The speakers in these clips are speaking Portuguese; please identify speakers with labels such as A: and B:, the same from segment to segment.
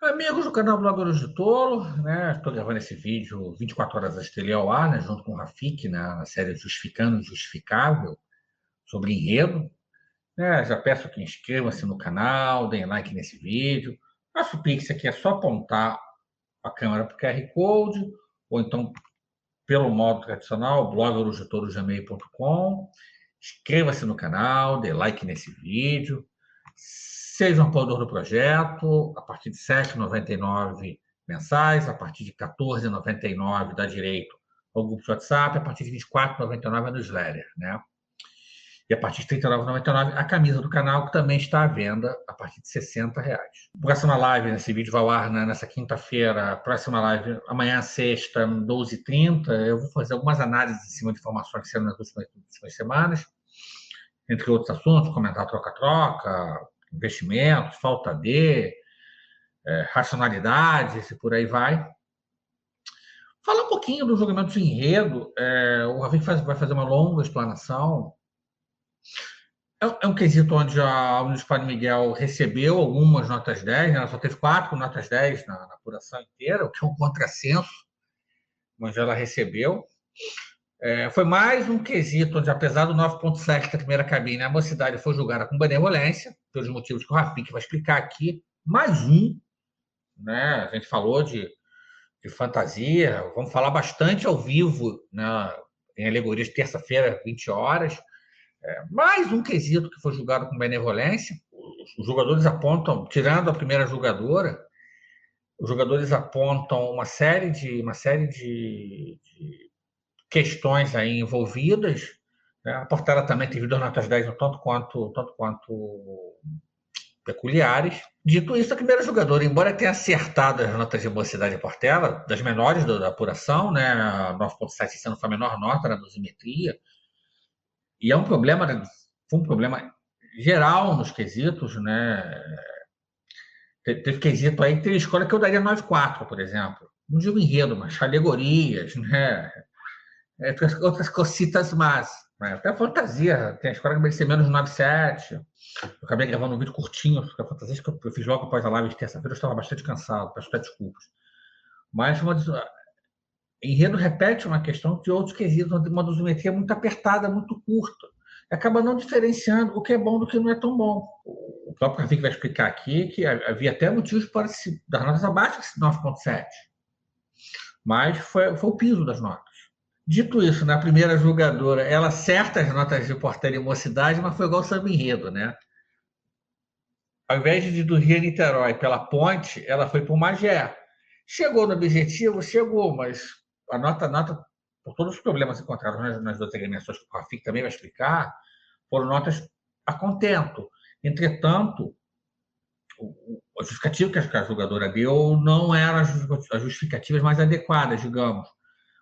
A: Amigos do canal Blogueiros de Tolo, né? Estou gravando esse vídeo 24 horas antes dele ao ar, né? Junto com o Rafik, né? Na série Justificando o Injustificável, sobre enredo. Né? Já peço que inscrevam-se no canal, deem like nesse vídeo. Nosso Pix aqui é só apontar a câmera para o QR Code, ou então pelo modo tradicional, blogueirosdetolo@gmail.com. Inscreva-se no canal, dê like nesse vídeo. Seja um apoiador do projeto, a partir de R$ 7,99 mensais, a partir de R$ 14,99 dá direito ao grupo de WhatsApp, a partir de R$ 24,99 a newsletter, né? E a partir de R$ 39,99 a camisa do canal, que também está à venda a partir de R$ 60. Próxima live, nesse vídeo vai ao ar, né, nessa quinta-feira, próxima live, amanhã, sexta, 12h30, eu vou fazer algumas análises em cima de informações que saíram nas últimas semanas, entre outros assuntos, comentar troca-troca, investimentos, falta de, racionalidades e por aí vai. Falar um pouquinho do julgamento de enredo, o Ravi vai fazer uma longa explanação. É um quesito onde a Municipal de Miguel recebeu algumas notas 10, né? Ela só teve 4 notas 10 na apuração inteira, o que é um contrassenso, mas ela recebeu. Foi mais um quesito onde, apesar do 9,7 da primeira cabine, a mocidade foi julgada com benevolência, pelos motivos que o Rafik vai explicar aqui. Mais um, né? A gente falou de fantasia, vamos falar bastante ao vivo, né? Em alegorias, terça-feira, 20 horas. Mais um quesito que foi julgado com benevolência. Os jogadores apontam, tirando a primeira julgadora, os jogadores apontam uma série de questões aí envolvidas. Né? A Portela também teve 2 notas 10, tanto quanto peculiares. Dito isso, a primeira jogadora, embora tenha acertado as notas de mocidade e Portela, das menores da apuração, né? 9,7 sendo a menor nota na dosimetria, e foi um problema geral nos quesitos, né? Teve quesito aí, tem escola que eu daria 9,4, por exemplo. Não digo enredo, mas alegorias, né? Outras cositas más. Né? Até fantasia, tem a escola que merecia menos de 9,7. Eu acabei gravando um vídeo curtinho sobre a fantasia que eu fiz logo após a live de terça-feira, eu estava bastante cansado, peço até desculpas. Mas enredo repete uma questão de outros quesitos, onde uma dosimetria muito apertada, muito curta. Acaba não diferenciando o que é bom do que não é tão bom. O próprio Rafik vai explicar aqui que havia até motivos para se dar notas abaixo de 9,7. Mas foi o piso das notas. Dito isso, na primeira julgadora, ela acerta as notas de Portela e Mocidade, mas foi igual o samba enredo, né? Ao invés de ir do Rio a Niterói pela ponte, ela foi por Magé. Chegou no objetivo? Chegou, mas a nota, por todos os problemas encontrados nas duas agremiações que o Rafik também vai explicar, foram notas a contento. Entretanto, a justificativa que a jogadora deu não eram as justificativas mais adequadas, digamos,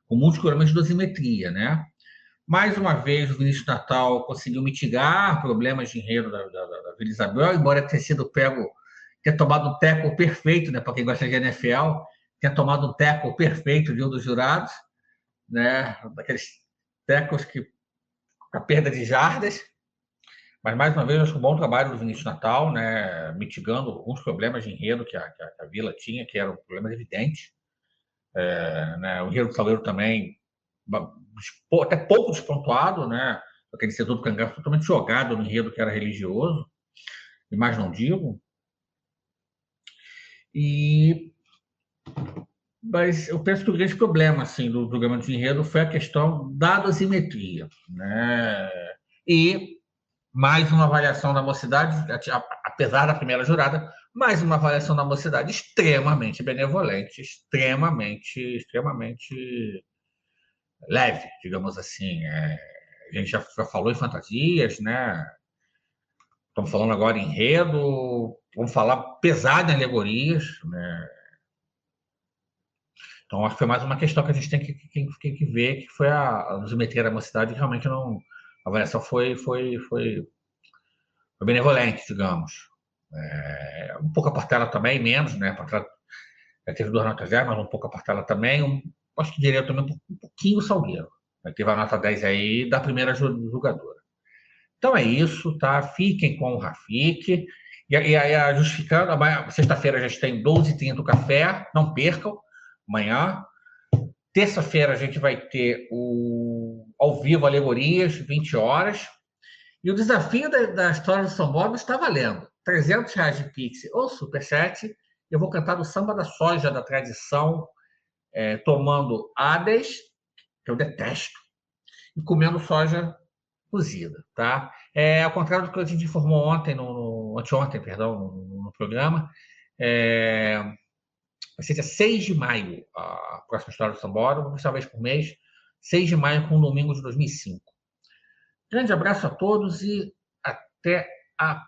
A: com muitos problemas de dosimetria, né? Mais uma vez, o Vinícius Natal conseguiu mitigar problemas de enredo da Vila Isabel, embora tenha tomado um teco perfeito, né? Para quem gosta de NFL, tenha tomado um teco perfeito de um dos jurados, né? Daqueles tecos que a perda de jardas. Mas, mais uma vez, acho que um bom trabalho do Vinícius Natal, né? Mitigando alguns problemas de enredo que a Vila tinha, que eram problemas evidentes. Né? O enredo do Salgueiro também, até pouco despontuado, né? Aquele setor do cangaço totalmente jogado no enredo que era religioso, e mais não digo. Mas eu penso que o grande problema assim, do programa de enredo foi a questão da dosimetria. Né? E mais uma avaliação da mocidade, apesar da primeira jurada, mais uma avaliação da mocidade extremamente benevolente, extremamente leve, digamos assim. A gente já falou em fantasias, né? Estamos falando agora em enredo, vamos falar pesado em alegorias, né? Então, acho que foi mais uma questão que a gente tem que ver, que foi a dosimetria da mocidade, que realmente não. A avaliação foi benevolente, digamos. Um pouco a Portela também, menos, né? A Portela teve 2 notas 10, mas um pouco a Portela também. Acho que diria também um pouquinho o Salgueiro. Teve a nota 10 aí da primeira jogadora. Então é isso, tá? Fiquem com o Rafik. E aí, justificando, sexta-feira a gente tem 12h30 o café, não percam, amanhã. Terça-feira a gente vai ter o ao vivo Alegorias, 20 horas. E o desafio da história do São Borba está valendo. R$ 300 de Pix ou Superchat. Eu vou cantar o samba da soja da tradição, tomando Hades, que eu detesto, e comendo soja cozida, tá? Ao contrário do que a gente informou ontem, anteontem, perdão, no programa, vai ser dia 6 de maio a próxima história do Sambódromo, vamos ver uma vez por mês, 6 de maio com um domingo de 2005. Grande abraço a todos e até a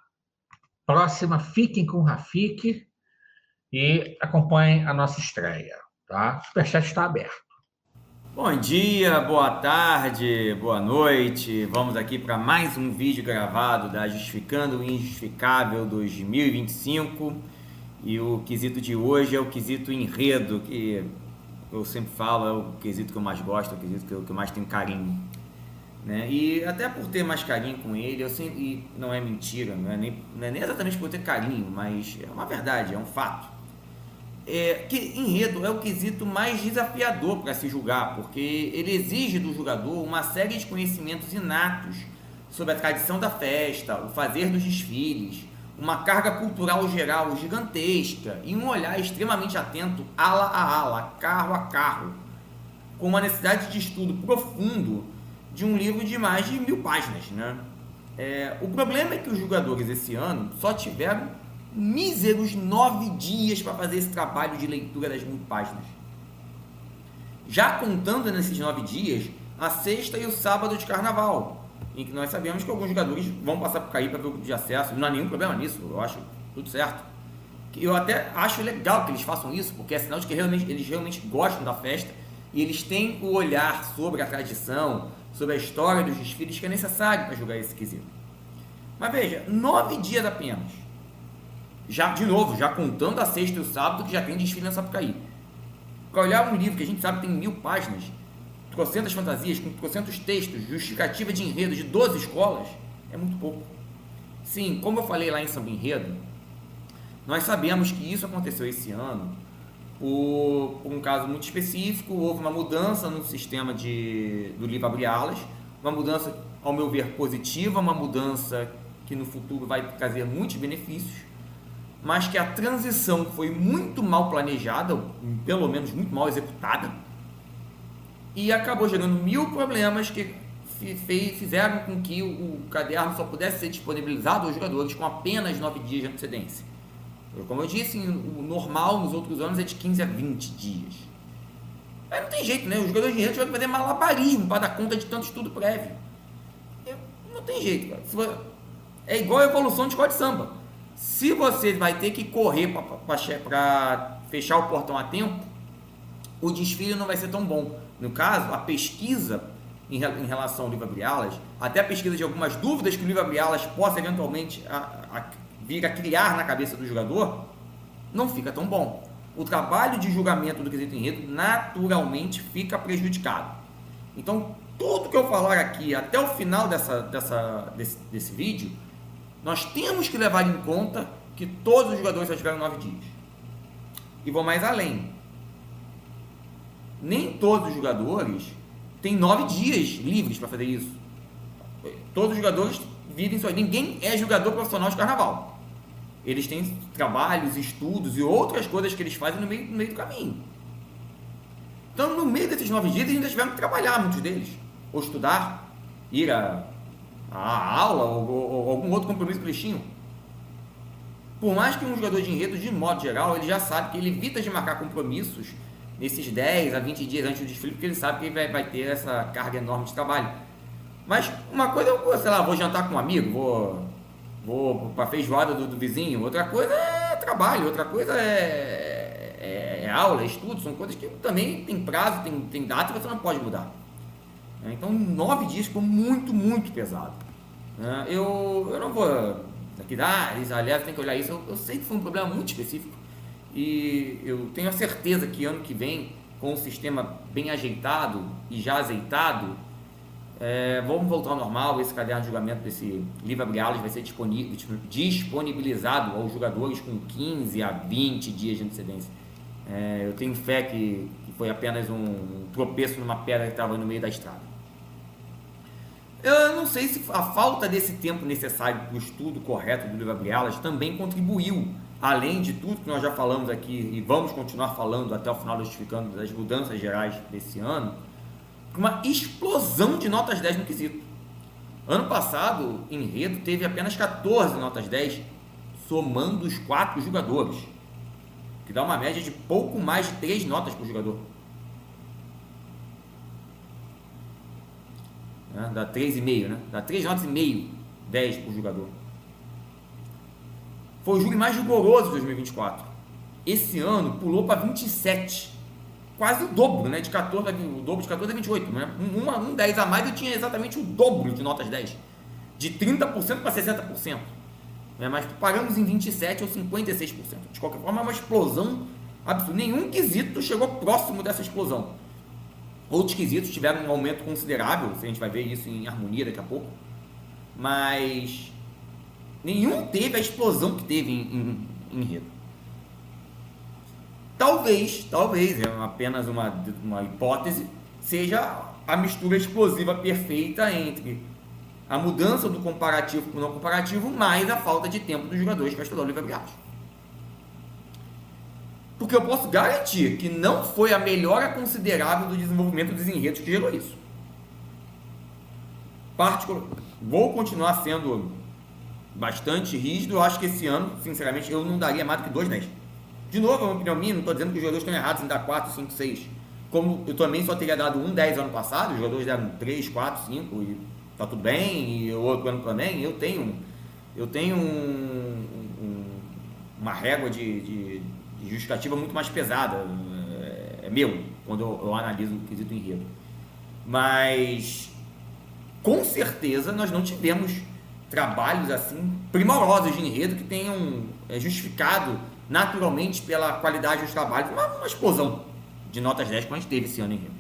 A: próxima. Fiquem com o Rafik e acompanhem a nossa estreia, tá? O Superchat está aberto.
B: Bom dia, boa tarde, boa noite. Vamos aqui para mais um vídeo gravado da Justificando o Injustificável 2025. E o quesito de hoje é o quesito enredo, que eu sempre falo, é o quesito que eu mais gosto, é o quesito que eu mais tenho carinho. Né? E até por ter mais carinho com ele, e não é mentira, não é nem exatamente por ter carinho, mas é uma verdade, é um fato. Que enredo é o quesito mais desafiador para se julgar, porque ele exige do jogador uma série de conhecimentos inatos sobre a tradição da festa, o fazer dos desfiles, uma carga cultural geral gigantesca e um olhar extremamente atento ala a ala, carro a carro, com uma necessidade de estudo profundo de um livro de mais de 1000 páginas, né? O problema é que os jogadores esse ano só tiveram míseros 9 dias para fazer esse trabalho de leitura das 1000 páginas. Já contando nesses 9 dias a sexta e o sábado de carnaval, em que nós sabemos que alguns jogadores vão passar por cair para ver o grupo de acesso. Não há nenhum problema nisso, eu acho tudo certo. Eu até acho legal que eles façam isso, porque é sinal de que eles realmente gostam da festa e eles têm o olhar sobre a tradição, sobre a história dos desfiles que é necessário para jogar esse quesito. Mas veja, 9 dias apenas. Já contando a sexta e o sábado, que já tem desfile na Sapucaí. Para olhar um livro que a gente sabe que tem 1000 páginas, trocentas fantasias, com trocentos textos, justificativa de enredo de 12 escolas, é muito pouco. Sim, como eu falei lá em Samba Enredo, nós sabemos que isso aconteceu esse ano por um caso muito específico. Houve uma mudança no sistema do livro Abre Alas, uma mudança, ao meu ver, positiva, uma mudança que no futuro vai trazer muitos benefícios, mas que a transição foi muito mal planejada, pelo menos muito mal executada, e acabou gerando 1000 problemas que fizeram com que o caderno só pudesse ser disponibilizado aos jogadores com apenas 9 dias de antecedência. Como eu disse, o normal nos outros anos é de 15 a 20 dias. Aí não tem jeito, né? Os jogadores de enredo tiveram que fazer malabarismo para dar conta de tanto estudo prévio. Não tem jeito, cara. É igual a evolução de escola de samba. Se você vai ter que correr para fechar o portão a tempo, o desfile não vai ser tão bom. No caso, a pesquisa em relação ao livro Abre Alas, até a pesquisa de algumas dúvidas que o livro Abre Alas possa eventualmente vir a criar na cabeça do jogador, não fica tão bom. O trabalho de julgamento do quesito enredo naturalmente fica prejudicado. Então, tudo que eu falar aqui até o final desse vídeo, nós temos que levar em conta que todos os jogadores só tiveram 9 dias. E vou mais além. Nem todos os jogadores têm 9 dias livres para fazer isso. Todos os jogadores vivem só. Ninguém é jogador profissional de carnaval. Eles têm trabalhos, estudos e outras coisas que eles fazem no meio do caminho. Então, no meio desses 9 dias, eles ainda tiveram que trabalhar, muitos deles. Ou estudar, ir a aula ou algum outro compromisso que eles tinham. Por mais que um jogador de enredo, de modo geral, ele já sabe que ele evita de marcar compromissos nesses 10 a 20 dias antes do desfile, porque ele sabe que ele vai ter essa carga enorme de trabalho. Mas uma coisa eu, sei lá, vou jantar com um amigo, vou para a feijoada do vizinho, outra coisa é trabalho, outra coisa é aula, é estudo, são coisas que também tem prazo, tem data e você não pode mudar. Então 9 dias ficou muito, muito pesado. Eu não vou aqui aliás, tem que olhar isso, eu sei que foi um problema muito específico e eu tenho a certeza que ano que vem, com o sistema bem ajeitado e já azeitado, Vamos voltar ao normal. Esse caderno de julgamento desse livro abre alas vai ser disponibilizado aos jogadores com 15 a 20 dias de antecedência. Eu tenho fé que foi apenas um tropeço numa pedra que estava no meio da estrada. Eu não sei se a falta desse tempo necessário para o estudo correto do livro abre alas também contribuiu, além de tudo que nós já falamos aqui e vamos continuar falando até o final, justificando das mudanças gerais desse ano, uma explosão de notas 10 no quesito. Ano passado, Enredo teve apenas 14 notas 10, somando os 4 jogadores, que dá uma média de pouco mais de 3 notas por jogador. Dá 3,5, né? Dá 3 notas e meio, 10 por jogador. Foi o júri mais rigoroso de 2024. Esse ano pulou para 27. Quase o dobro, né? O dobro de 14 a 28, né? Um 10 a mais eu tinha exatamente o dobro de notas 10. De 30% para 60%. Mas paramos em 27% ou 56%. De qualquer forma, é uma explosão absurda. Nenhum quesito chegou próximo dessa explosão. Outros quesitos tiveram um aumento considerável, a gente vai ver isso em harmonia daqui a pouco. Mas nenhum teve a explosão que teve em Enredo. Talvez, é apenas uma hipótese, seja a mistura explosiva perfeita entre a mudança do comparativo para o não comparativo, mais a falta de tempo dos jogadores para estudar o livro abre alas. Porque eu posso garantir que não foi a melhora considerável do desenvolvimento dos enredos que gerou isso. Vou continuar sendo bastante rígido. Eu acho que esse ano, sinceramente, eu não daria mais do que 2,10. De novo, é uma opinião minha, não estou dizendo que os jogadores estão errados em dar 4, 5, 6. Como eu também só teria dado 1,10 ano passado, os jogadores deram 3, 4, 5 e tá tudo bem, e o outro ano também. Eu tenho uma régua de justificativa muito mais pesada, é meu, quando eu analiso o quesito enredo. Mas com certeza nós não tivemos trabalhos assim primorosos de enredo que tenham justificado naturalmente pela qualidade dos trabalhos uma explosão de notas 10 que a gente teve esse ano em enredo.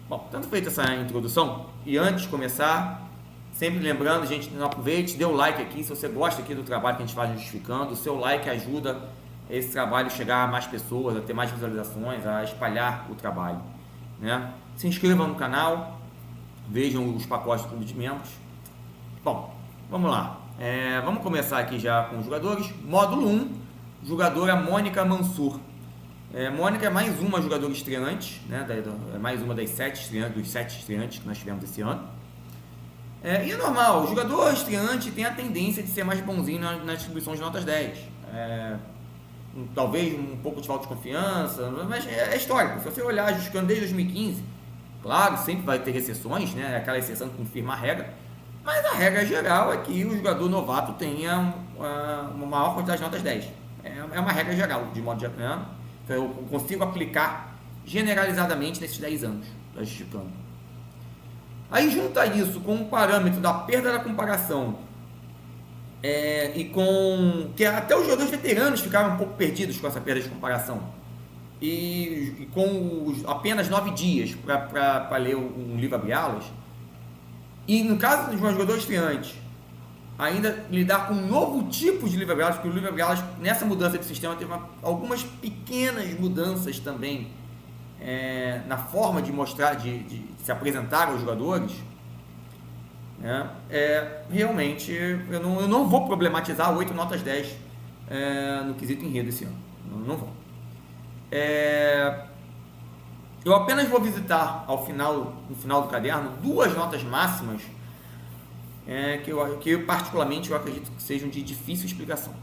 B: Bom, tanto feita essa introdução, e antes de começar, sempre lembrando, gente, não aproveite, dê o like aqui, se você gosta aqui do trabalho que a gente faz justificando, o seu like ajuda esse trabalho a chegar a mais pessoas, a ter mais visualizações, a espalhar o trabalho, né? Se inscrevam no canal, vejam os pacotes do clube de membros. Bom, vamos lá, vamos começar aqui já com os jogadores. Módulo 1, jogadora Mônica Mansur. Mônica é mais uma jogadora estreante, né? É mais uma dos 7 estreantes que nós tivemos esse ano. E é normal, o jogador estreante tem a tendência de ser mais bonzinho na distribuição de notas 10. Talvez um pouco de falta de confiança, mas é histórico. Se você olhar justificando desde 2015, claro, sempre vai ter exceções, né? Aquela exceção que confirma a regra, mas a regra geral é que o jogador novato tenha uma maior quantidade de notas 10. É uma regra geral, de modo geral. Então eu consigo aplicar generalizadamente nesses 10 anos, justificando. Aí junta isso com o parâmetro da perda da comparação, e com que até os jogadores veteranos ficaram um pouco perdidos com essa perda de comparação, e com apenas 9 dias para ler um livro abre alas, e no caso dos meus jogadores estreantes, ainda lidar com um novo tipo de livro abre alas, porque o livro abre alas, nessa mudança de sistema, teve algumas pequenas mudanças também na forma de mostrar, de se apresentar aos jogadores. Realmente eu não vou problematizar 8 notas 10 no quesito enredo esse ano, não vou. Eu apenas vou visitar no final do caderno 2 notas máximas que particularmente eu acredito que sejam de difícil explicação.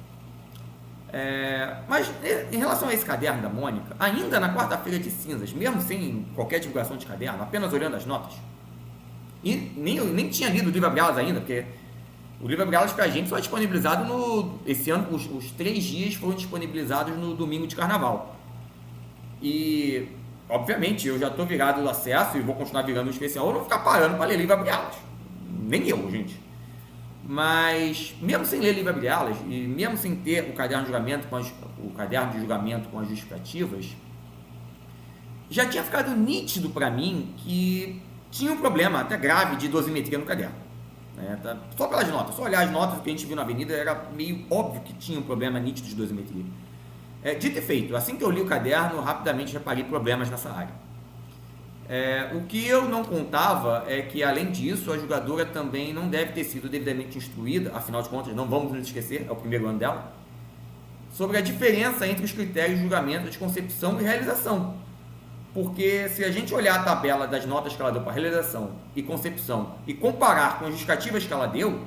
B: Mas em relação a esse caderno da Mônica, ainda na quarta-feira de cinzas, mesmo sem qualquer divulgação de caderno, apenas olhando as notas, e nem tinha lido o livro abre alas ainda, porque o livro abre alas pra gente foi disponibilizado esse ano, os 3 dias foram disponibilizados no domingo de carnaval. E obviamente eu já estou virado do acesso e vou continuar virando o especial, eu não vou ficar parando para ler livro abre alas, nem eu, gente. Mas mesmo sem ler livro abre alas e mesmo sem ter o caderno de julgamento com as justificativas, já tinha ficado nítido para mim que tinha um problema até grave de dosimetria no caderno. Só pelas notas, só olhar as notas que a gente viu na avenida, era meio óbvio que tinha um problema nítido de dosimetria. Dito e feito, assim que eu li o caderno, rapidamente reparei problemas nessa área. O que eu não contava é que, além disso, a jogadora também não deve ter sido devidamente instruída, afinal de contas, não vamos nos esquecer, é o primeiro ano dela, sobre a diferença entre os critérios de julgamento de concepção e realização. Porque se a gente olhar a tabela das notas que ela deu para realização e concepção e comparar com as justificativas que ela deu,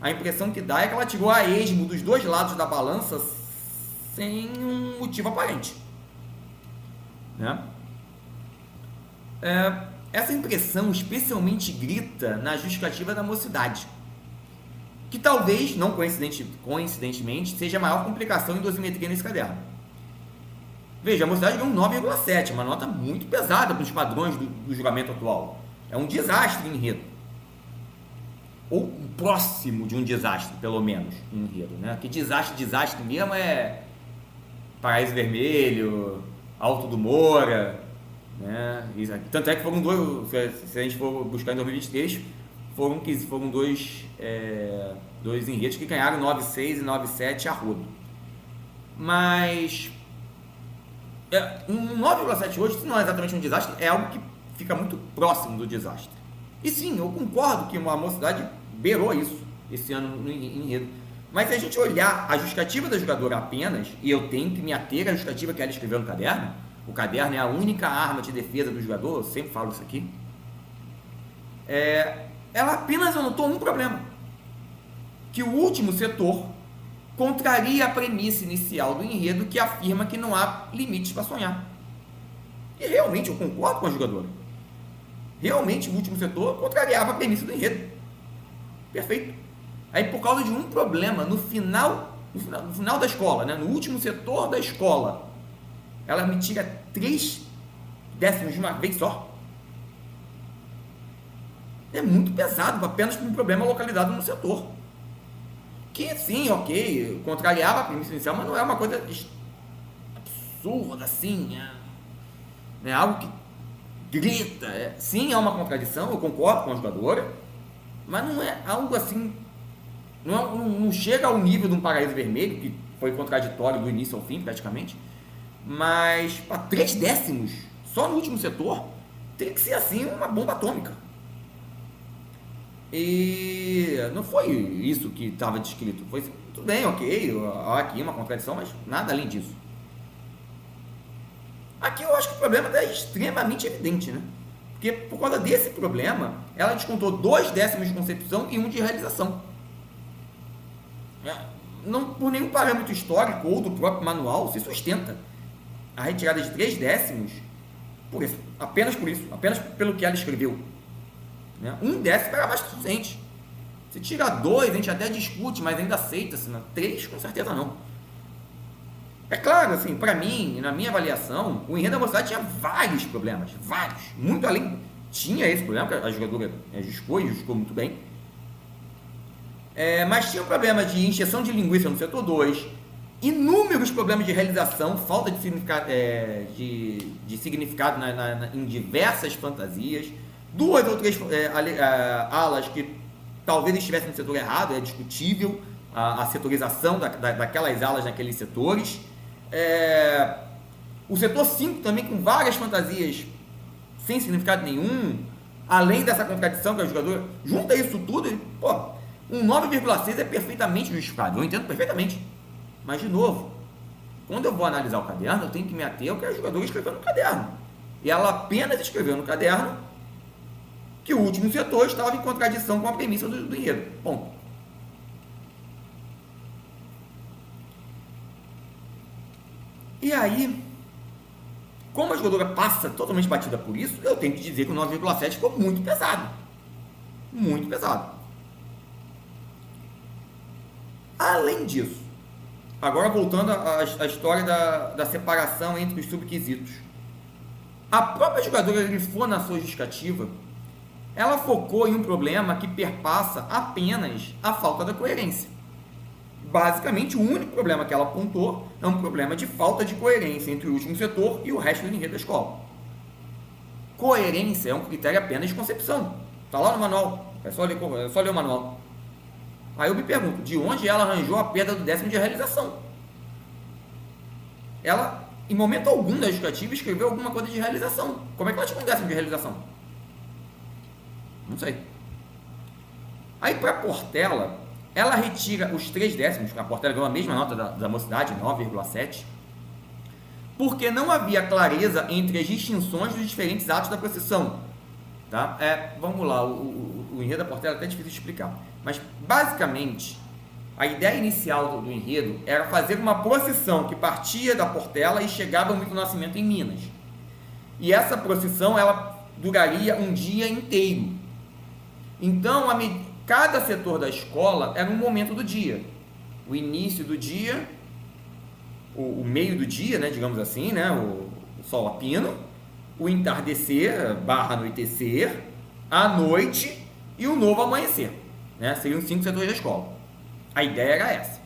B: a impressão que dá é que ela tirou a esmo dos dois lados da balança sem um motivo aparente. Essa impressão especialmente grita na justificativa da mocidade, que talvez, não coincidentemente, seja a maior complicação em dosimetria nesse caderno. Veja, a mocidade ganhou um 9,7, uma nota muito pesada para os padrões do julgamento atual. É um desastre em enredo. Ou próximo de um desastre, pelo menos, em enredo. Que desastre mesmo é Paraíso Vermelho, Alto do Moura. Tanto é que foram dois, se a gente for buscar em 2023, foram dois enredos que ganharam 9,6 e 9,7 a rodo. Mas um 9,7 hoje, se não é exatamente um desastre, é algo que fica muito próximo do desastre. E sim, eu concordo que a mocidade beirou isso esse ano no enredo. Mas se a gente olhar a justificativa da jogadora apenas, e eu tenho que me ater à justificativa que ela escreveu no caderno, o caderno é a única arma de defesa do jogador, eu sempre falo isso aqui, ela apenas anotou um problema, que o último setor contraria a premissa inicial do enredo que afirma que não há limites para sonhar. E realmente eu concordo com a jogadora. Realmente o último setor contrariava a premissa do enredo. Perfeito. Aí por causa de um problema no final da escola, no último setor da escola, ela me tira 3 décimos de uma vez só. É muito pesado, apenas por um problema localizado no setor. Que sim, ok, contrariava a premissa inicial, mas não é uma coisa absurda assim, é algo que grita. Sim, é uma contradição, eu concordo com a jogadora, mas não é algo assim, não chega ao nível de um Paraíso Vermelho, que foi contraditório do início ao fim, praticamente, mas para 3 décimos, só no último setor, tem que ser assim uma bomba atômica. E não foi isso que estava descrito. Foi tudo bem, ok, há aqui uma contradição, mas nada além disso. Aqui eu acho que o problema é extremamente evidente, Porque por causa desse problema, ela descontou 2 décimos de concepção e 1 de realização. Não por nenhum parâmetro histórico ou do próprio manual se sustenta a retirada de 3 décimos apenas pelo que ela escreveu. 1 décimo era mais que suficiente. Se tira 2, a gente até discute, mas ainda aceita-se. 3, com certeza não. É claro, assim, para mim, na minha avaliação, o enredo da mocidade tinha vários problemas. Vários. Muito além. Tinha esse problema, que a jogadora justificou muito bem. Mas tinha um problema de injeção de linguiça no setor 2, inúmeros problemas de realização, falta de significado em diversas fantasias, 2 ou 3 alas que talvez estivessem no setor errado, é discutível a setorização daquelas alas naqueles setores. O setor 5 também com várias fantasias sem significado nenhum, além dessa contradição que a jogadora junta isso tudo, um 9,6 é perfeitamente justificado, eu entendo perfeitamente. Mas, de novo, quando eu vou analisar o caderno, eu tenho que me ater ao que a jogadora escreveu no caderno. E ela apenas escreveu no caderno que o último setor estava em contradição com a premissa do enredo. Ponto. E aí, como a jogadora passa totalmente batida por isso, eu tenho que dizer que o 9,7 ficou muito pesado. Muito pesado. Além disso, agora voltando à história da separação entre os subquisitos, a própria jogadora grifou na sua justificativa, ela focou em um problema que perpassa apenas a falta da coerência. Basicamente, o único problema que ela apontou é um problema de falta de coerência entre o último setor e o resto do enredo da escola. coerência é um critério apenas de concepção. Está lá no manual, é só ler o manual. Aí eu me pergunto, de onde ela arranjou a perda do 10º de realização? Ela, em momento algum da justificativa, escreveu alguma coisa de realização. Como é que ela tinha um 10º de realização? Não sei. Aí para Portela, ela retira os 3 décimos, a Portela ganhou a mesma nota da mocidade, 9,7, porque não havia clareza entre as distinções dos diferentes atos da procissão. Tá? Vamos lá, o enredo da Portela é até difícil de explicar, mas basicamente a ideia inicial do enredo era fazer uma procissão que partia da Portela e chegava ao Milton Nascimento em Minas. E essa procissão ela duraria um dia inteiro. Então, cada setor da escola era um momento do dia. O início do dia, o meio do dia, né, digamos assim, né, o sol a pino, o entardecer, barra anoitecer, a noite e o novo amanhecer. Né, seriam 5 setores da escola. A ideia era essa.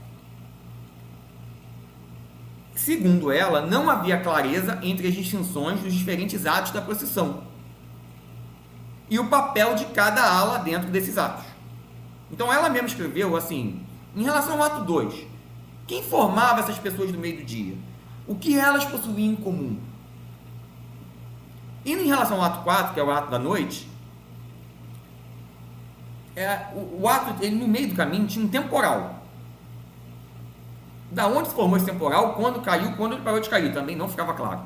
B: Segundo ela, não havia clareza entre as distinções dos diferentes atos da procissão e o papel de cada ala dentro desses atos. Então ela mesma escreveu assim, em relação ao ato 2, quem formava essas pessoas do meio do dia? O que elas possuíam em comum? E em relação ao ato 4, que é o ato da noite, o ato, ele, no meio do caminho, tinha um temporal. Da onde se formou esse temporal, quando caiu, quando ele parou de cair, também não ficava claro.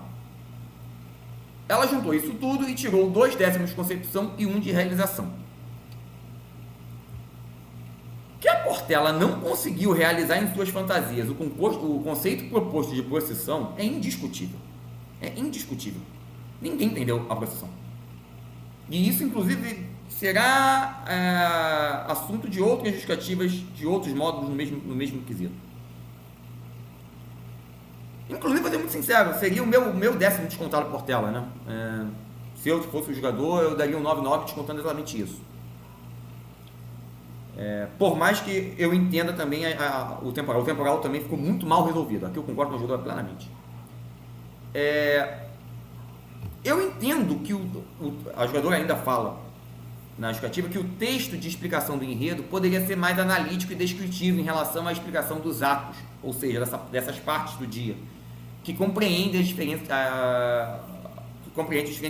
B: Ela juntou isso tudo e tirou 2 décimos de concepção e 1 de realização. Que a Portela não conseguiu realizar em suas fantasias o conceito proposto de procissão é indiscutível. É indiscutível. Ninguém entendeu a procissão. E isso, inclusive, será assunto de outras justificativas, de outros módulos no mesmo quesito. Inclusive, vou ser muito sincero, seria o meu 10º descontado Portela, né? Se eu fosse o jogador, eu daria um 9,9 descontando exatamente isso. Por mais que eu entenda também o temporal. O temporal também ficou muito mal resolvido. Aqui eu concordo com o jogador plenamente. Eu entendo que a jogadora ainda fala na justificativa que o texto de explicação do enredo poderia ser mais analítico e descritivo em relação à explicação dos atos, ou seja, dessas partes do dia, que compreende os diferentes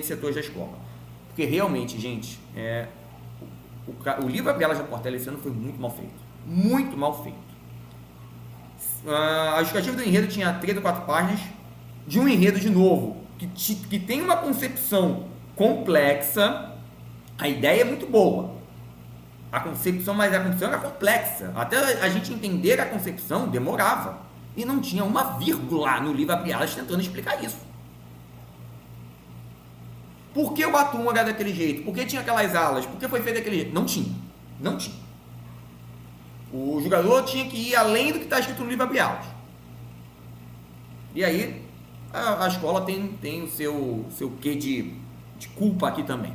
B: setores da escola. Porque realmente, gente, o livro Abrielas da Portela esse ano foi muito mal feito. Muito mal feito. A justificativa do enredo tinha 3 ou 4 páginas de um enredo de novo, que tem uma concepção complexa. A ideia é muito boa. Mas a concepção era complexa. Até a gente entender a concepção demorava. E não tinha uma vírgula no livro Abrielas tentando explicar isso. Por que o ato 1 era daquele jeito? Por que tinha aquelas alas? Por que foi feito daquele jeito? Não tinha. Não tinha. O jogador tinha que ir além do que está escrito no livro Abrielas. E aí, a escola tem o seu quê de culpa aqui também.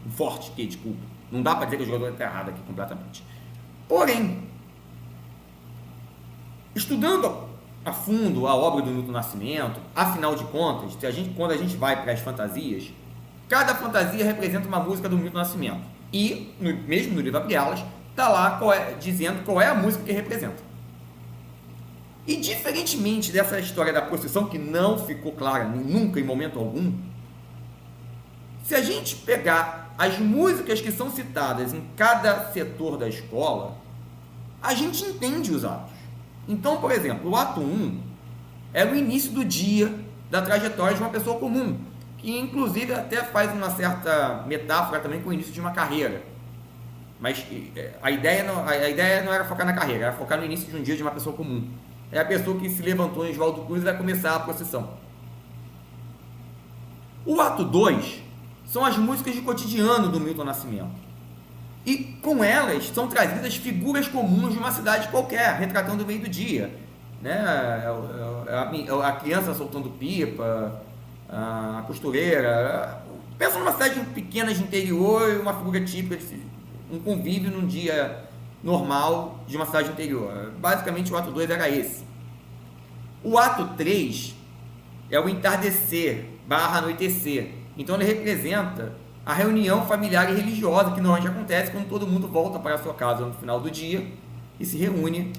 B: Um forte quê de culpa. Não dá para dizer que o jogador está errado aqui completamente. Porém, estudando a fundo a obra do Milton Nascimento, afinal de contas, quando a gente vai para as fantasias, cada fantasia representa uma música do Milton Nascimento. E, mesmo no livro Abrielas, está lá dizendo qual é a música que representa. E, diferentemente dessa história da procissão, que não ficou clara nunca, em momento algum, se a gente pegar as músicas que são citadas em cada setor da escola, a gente entende os atos. Então, por exemplo, o ato 1 é o início do dia, da trajetória de uma pessoa comum, que inclusive até faz uma certa metáfora também com o início de uma carreira. Mas a ideia não era focar na carreira, era focar no início de um dia de uma pessoa comum. É a pessoa que se levantou em Oswaldo Cruz e vai começar a procissão. O ato 2 são as músicas de cotidiano do Milton Nascimento. E com elas são trazidas figuras comuns de uma cidade qualquer, retratando o meio do dia. Né? A criança soltando pipa, a costureira. Pensa numa cidade pequena de interior e uma figura típica, um convívio num dia normal de uma cidade interior. Basicamente o ato 2 era esse. O ato 3 é o entardecer / anoitecer, Então ele representa a reunião familiar e religiosa que normalmente acontece quando todo mundo volta para a sua casa no final do dia e se reúne,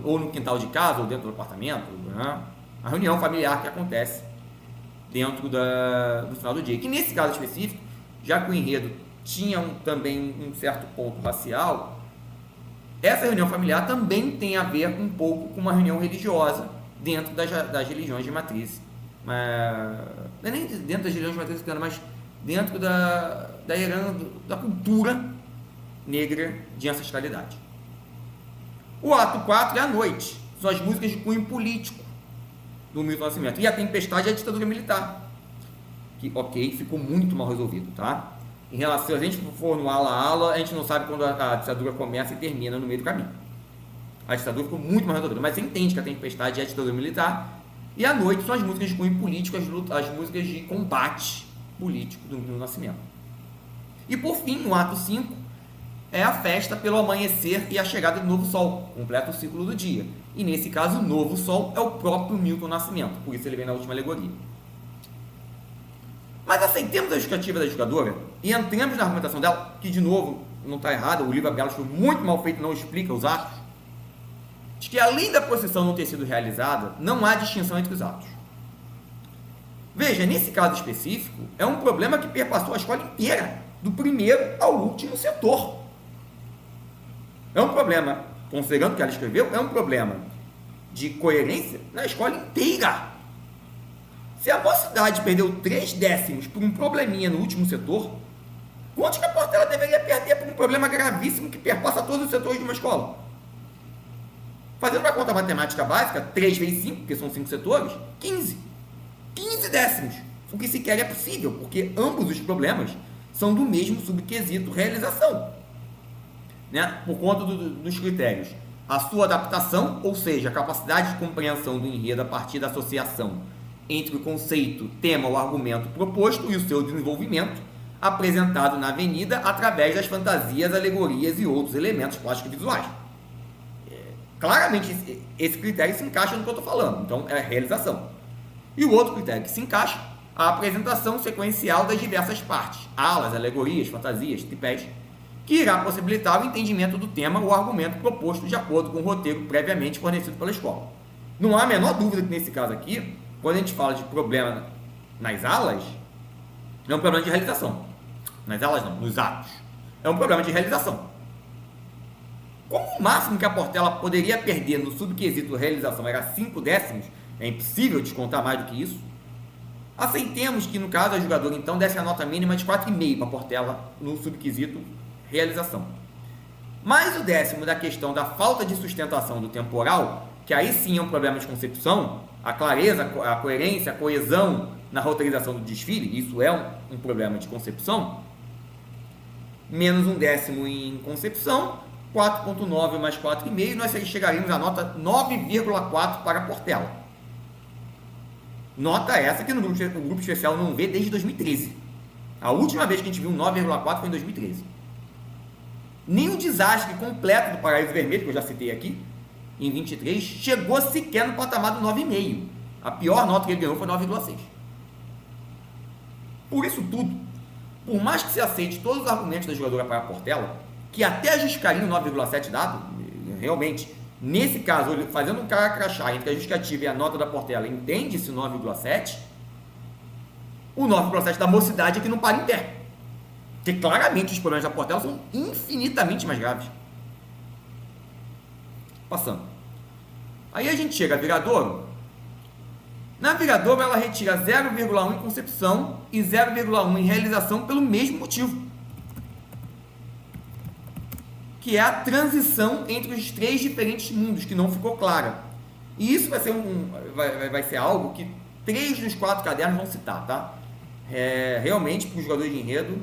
B: ou no quintal de casa, ou dentro do apartamento, né? A reunião familiar que acontece dentro do final do dia. Que nesse caso específico, já que o enredo tinha também um certo ponto racial, essa reunião familiar também tem a ver um pouco com uma reunião religiosa dentro das religiões de matriz. Não é nem dentro das religiões de matriz africana, mas dentro da herança, da cultura negra de ancestralidade. O ato 4 é a noite, são as músicas de cunho político do Milton Nascimento. E a tempestade é a ditadura militar, que, ok, ficou muito mal resolvido, tá? Em relação, se a gente for no ala, a gente não sabe quando a ditadura começa e termina no meio do caminho. A ditadura ficou muito mal resolvida, mas você entende que a tempestade é a ditadura militar. E à noite são as músicas de cunho político, as músicas de combate político do Milton Nascimento. E por fim, no ato 5, é a festa pelo amanhecer e a chegada do novo sol, completa o ciclo do dia. E nesse caso, o novo sol é o próprio Milton Nascimento, por isso ele vem na última alegoria. Mas aceitemos a justificativa da jogadora e entremos na argumentação dela, que de novo não está errada, o livro Belas foi muito mal feito, não explica os atos, de que além da procissão não ter sido realizada, não há distinção entre os atos. Veja, nesse caso específico, é um problema que perpassou a escola inteira, do primeiro ao último setor. É um problema, considerando o que ela escreveu, é um problema de coerência na escola inteira. Se a mocidade perdeu 3 décimos por um probleminha no último setor, quanto que a Portela deveria perder por um problema gravíssimo que perpassa todos os setores de uma escola? Fazendo uma conta matemática básica, 3 vezes 5, porque são 5 setores, 15. 15 décimos, o que sequer é possível, porque ambos os problemas são do mesmo subquesito realização, né? Por conta dos critérios. A sua adaptação, ou seja, a capacidade de compreensão do enredo a partir da associação entre o conceito, tema ou argumento proposto e o seu desenvolvimento, apresentado na avenida através das fantasias, alegorias e outros elementos plásticos e visuais. Claramente, esse critério se encaixa no que eu estou falando, então é a realização. E o outro critério que se encaixa, a apresentação sequencial das diversas partes, alas, alegorias, fantasias, tripés, que irá possibilitar o entendimento do tema ou argumento proposto de acordo com o roteiro previamente fornecido pela escola. Não há a menor dúvida que nesse caso aqui, quando a gente fala de problema nas alas, é um problema de realização. Nas alas não, nos atos. É um problema de realização. Como o máximo que a Portela poderia perder no subquesito realização era 5 décimos, é impossível descontar mais do que isso, aceitemos que no caso a jogadora então desse a nota mínima de 4,5 para a Portela no subquesito realização. Mais o décimo da questão da falta de sustentação do temporal, que aí sim é um problema de concepção, a clareza, a coerência, a coesão na roteirização do desfile, isso é um problema de concepção, menos um décimo em concepção, 4,9 mais 4,5, nós chegaríamos à nota 9,4 para a Portela. Nota essa que no grupo especial não vê desde 2013. A última vez que a gente viu um 9,4 foi em 2013. Nem o desastre completo do Paraíso Vermelho, que eu já citei aqui, em 23, chegou sequer no patamar do 9,5. A pior nota que ele ganhou foi 9,6. Por isso tudo, por mais que se aceite todos os argumentos da jogadora para a Portela, que até justificariam o 9,7 dado, realmente, nesse caso, fazendo um cara crachá entre a justificativa e a nota da Portela, entende-se 9,7, o 9,7 da mocidade é que não para em pé. Porque claramente os problemas da Portela são infinitamente mais graves. Passando. Aí a gente chega a Viradouro. Na Viradouro ela retira 0,1 em concepção e 0,1 em realização pelo mesmo motivo, que é a transição entre os 3 diferentes mundos, que não ficou clara. E isso vai ser algo que 3 dos 4 cadernos vão citar, tá? Realmente, para os jogadores de enredo,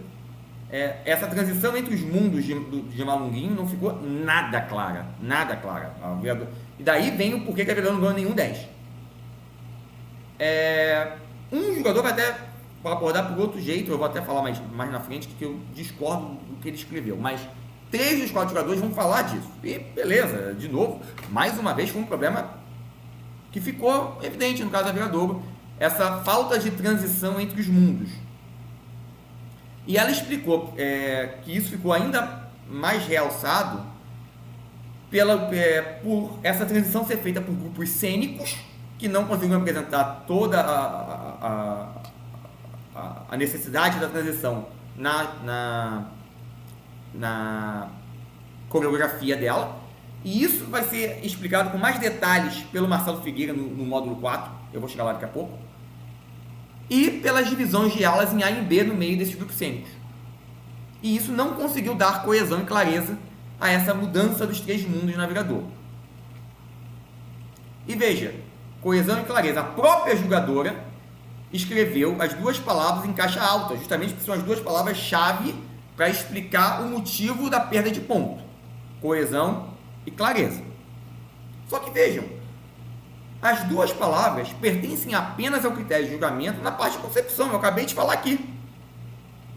B: essa transição entre os mundos de Malunguinho não ficou nada clara. Nada clara. E daí vem o porquê que a Viradouro não ganhou nenhum 10. Um jogador vai até abordar por outro jeito, eu vou até falar mais na frente, que eu discordo do que ele escreveu, mas 3 dos 4 jogadores vão falar disso. E beleza, de novo, mais uma vez foi um problema que ficou evidente no caso da Viradouro, essa falta de transição entre os mundos. E ela explicou que isso ficou ainda mais realçado por essa transição ser feita por grupos cênicos que não conseguiam apresentar toda a necessidade da transição na coreografia dela. E isso vai ser explicado com mais detalhes pelo Marcelo Figueira no módulo 4, eu vou chegar lá daqui a pouco, e pelas divisões de aulas em A e B no meio desses grupos cênicos. E isso não conseguiu dar coesão e clareza a essa mudança dos três mundos do navegador. E veja, coesão e clareza. A própria julgadora escreveu as duas palavras em caixa alta, justamente porque são as duas palavras-chave para explicar o motivo da perda de ponto. Coesão e clareza. Só que vejam, as duas palavras pertencem apenas ao critério de julgamento na parte de concepção. Eu acabei de falar aqui.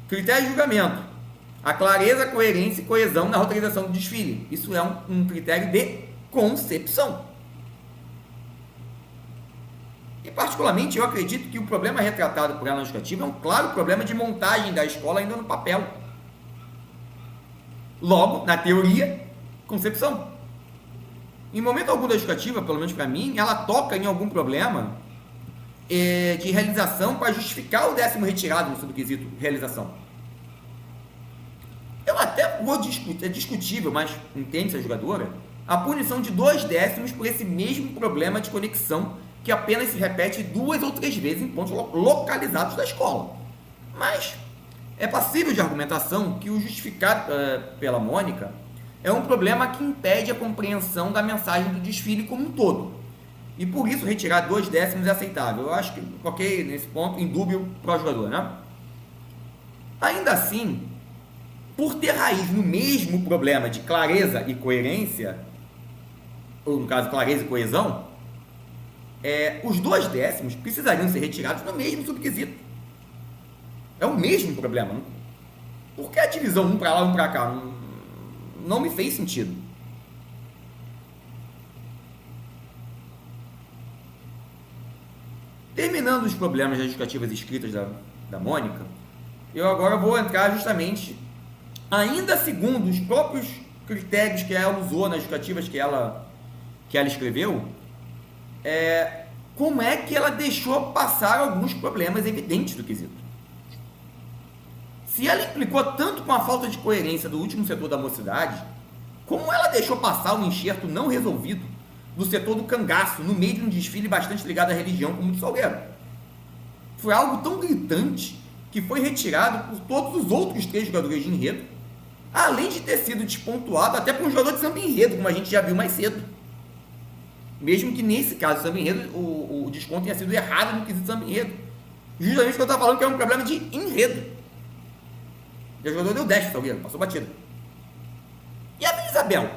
B: Critério de julgamento. A clareza, coerência e coesão na roteirização do desfile. Isso é um critério de concepção. E particularmente eu acredito que o problema retratado por ela na justificativa é um claro problema de montagem da escola ainda no papel. Logo, na teoria, concepção. Em momento algum da justificativa, pelo menos para mim, ela toca em algum problema de realização para justificar o 10º retirado no subquisito realização. Eu até vou discutir, é discutível, mas entende-se a jogadora, a punição de 2 décimos por esse mesmo problema de conexão que apenas se repete 2 ou 3 vezes em pontos localizados da escola. Mas é passível de argumentação que o justificado pela Mônica é um problema que impede a compreensão da mensagem do desfile como um todo. E por isso retirar 2 décimos é aceitável. Eu acho que, ok, nesse ponto, indúbio para o jogador, né? Ainda assim, por ter raiz no mesmo problema de clareza e coerência, ou no caso, clareza e coesão, os 2 décimos precisariam ser retirados no mesmo subquisito. É o mesmo problema. Por que a divisão um para lá e um para cá? Não me fez sentido. Terminando os problemas das justificativas escritas da Mônica, eu agora vou entrar justamente, ainda segundo os próprios critérios que ela usou nas justificativas que ela escreveu, como é que ela deixou passar alguns problemas evidentes do quesito. Se ela implicou tanto com a falta de coerência do último setor da mocidade, como ela deixou passar o enxerto não resolvido do setor do cangaço no meio de um desfile bastante ligado à religião como o do Salgueiro? Foi algo tão gritante que foi retirado por todos os outros 3 jogadores de enredo, além de ter sido despontuado até por um jogador de samba enredo, como a gente já viu mais cedo. Mesmo que nesse caso do samba enredo o desconto tenha sido errado no quesito samba enredo. Justamente porque eu estava falando que é um problema de enredo. E o jogador deu 10 para o Salgueiro, passou batido. E a Vila Isabel?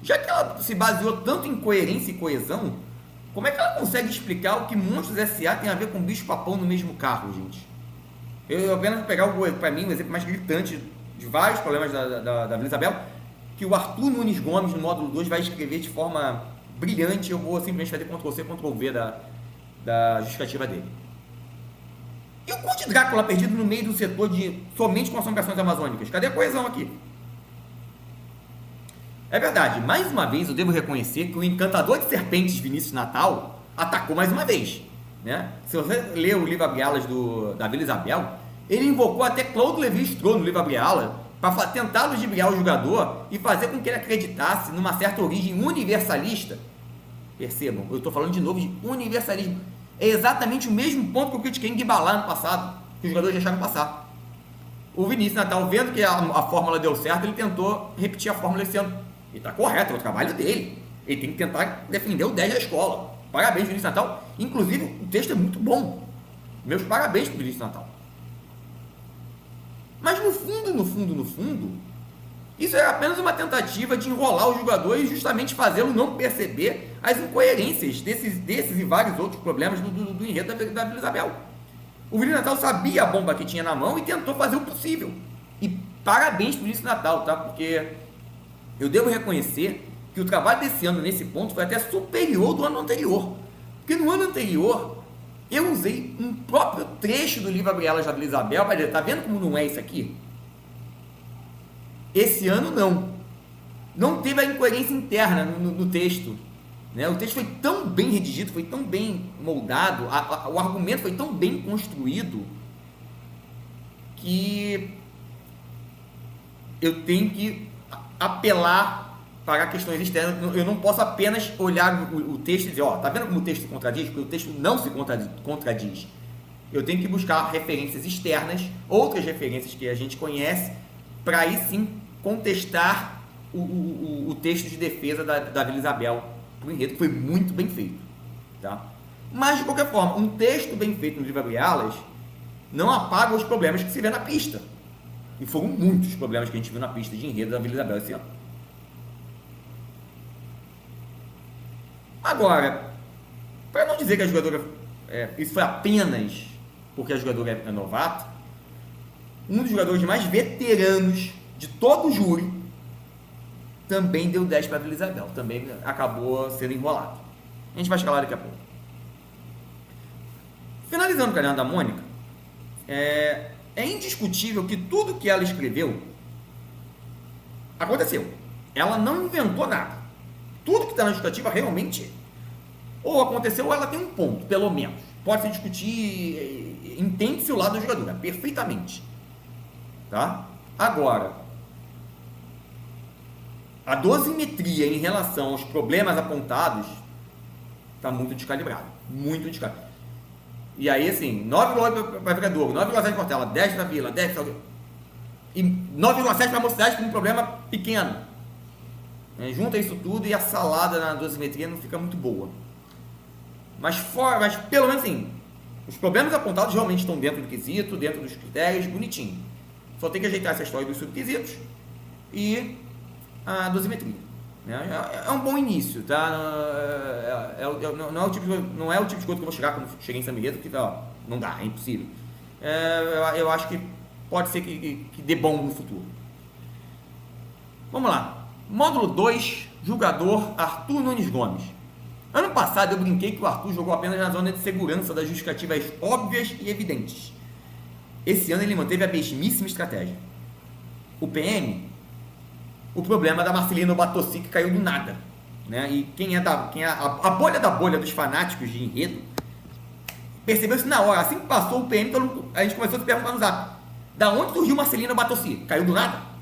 B: Já que ela se baseou tanto em coerência e coesão, como é que ela consegue explicar o que Monstros S.A. tem a ver com bicho-papão no mesmo carro, gente? Eu apenas vou pegar, para mim, um exemplo mais gritante de vários problemas da Vila Isabel, que o Arthur Nunes Gomes, no módulo 2, vai escrever de forma brilhante. Eu vou simplesmente fazer Ctrl+C, Ctrl+V da justificativa dele. E o Conde Drácula perdido no meio do setor de somente com assombrações amazônicas? Cadê a coesão aqui? É verdade, mais uma vez eu devo reconhecer que o encantador de serpentes Vinícius Natal atacou mais uma vez, né? Se você ler o livro Abre-Alas da Vila Isabel, ele invocou até Claude Lévi-Strauss no livro Abre-Alas para tentar ludibriar o jogador e fazer com que ele acreditasse numa certa origem universalista. Percebam, eu estou falando de novo de universalismo. É exatamente o mesmo ponto que eu critiquei em Guibalá no passado, que os jogadores deixaram passar. O Vinícius Natal, vendo que a fórmula deu certo, ele tentou repetir a fórmula esse ano. E está correto, é o trabalho dele. Ele tem que tentar defender o 10 da escola. Parabéns, Vinícius Natal. Inclusive, o texto é muito bom. Meus parabéns para o Vinícius Natal. Mas no fundo, isso é apenas uma tentativa de enrolar o jogador e justamente fazê-lo não perceber as incoerências desses e vários outros problemas do enredo da Vila Isabel. O Vinícius Natal sabia a bomba que tinha na mão e tentou fazer o possível. E parabéns para o Vinícius Natal, tá? Porque eu devo reconhecer que o trabalho desse ano, nesse ponto, foi até superior do ano anterior. Porque no ano anterior, eu usei um próprio trecho do livro Abre Elas da Vila Isabel para dizer, tá vendo como não é isso aqui? Esse ano não teve a incoerência interna no texto, né? O texto foi tão bem redigido, foi tão bem moldado, o argumento foi tão bem construído que eu tenho que apelar para questões externas. Eu não posso apenas olhar o texto e dizer, ó, tá vendo como o texto se contradiz? Porque o texto não se contradiz. Eu tenho que buscar referências externas, outras referências que a gente conhece, para aí sim contestar o texto de defesa da Vila Isabel para o enredo, que foi muito bem feito. Tá? Mas, de qualquer forma, um texto bem feito no livro Abre Alas não apaga os problemas que se vê na pista. E foram muitos problemas que a gente viu na pista de enredo da Vila Isabel esse ano. Agora, para não dizer que a jogadora... isso foi apenas porque a jogadora é novata, um dos jogadores mais veteranos de todo o júri também deu 10 para a Vila Isabel. Também acabou sendo enrolado. A gente vai chegar lá daqui a pouco. Finalizando o Caderno da Mônica, é indiscutível que tudo que ela escreveu aconteceu. Ela não inventou nada. Tudo que está na justificativa realmente ou aconteceu ou ela tem um ponto, pelo menos. Pode se discutir, entende-se o lado da jogadora, perfeitamente. Tá? Agora, a dosimetria em relação aos problemas apontados está muito descalibrada. Muito descalibrada. E aí, assim, 9,8 para Viradouro, 9,7 para Portela, 10 para Vila, 10 para... E 9,7 para a Mocidade com um problema pequeno. Junta isso tudo e a salada na dosimetria não fica muito boa. Mas pelo menos assim, os problemas apontados realmente estão dentro do quesito, dentro dos critérios, bonitinho. Só tem que ajeitar essa história dos subquisitos e a dosimetria. É um bom início, tá? Não é o tipo de coisa que eu vou chegar quando cheguei em São Miguel, porque não dá, é impossível. Eu acho que pode ser que dê bom no futuro. Vamos lá. Módulo 2, jogador Arthur Nunes Gomes. Ano passado eu brinquei que o Arthur jogou apenas na zona de segurança das justificativas óbvias e evidentes. Esse ano ele manteve a mesmíssima estratégia. O PM, o problema da Marcelina Batossi, que caiu do nada. Né? E a bolha da bolha dos fanáticos de enredo percebeu-se na hora. Assim que passou o PM, a gente começou a se perguntar no zap: da onde surgiu Marcelina Batossi? Caiu do nada?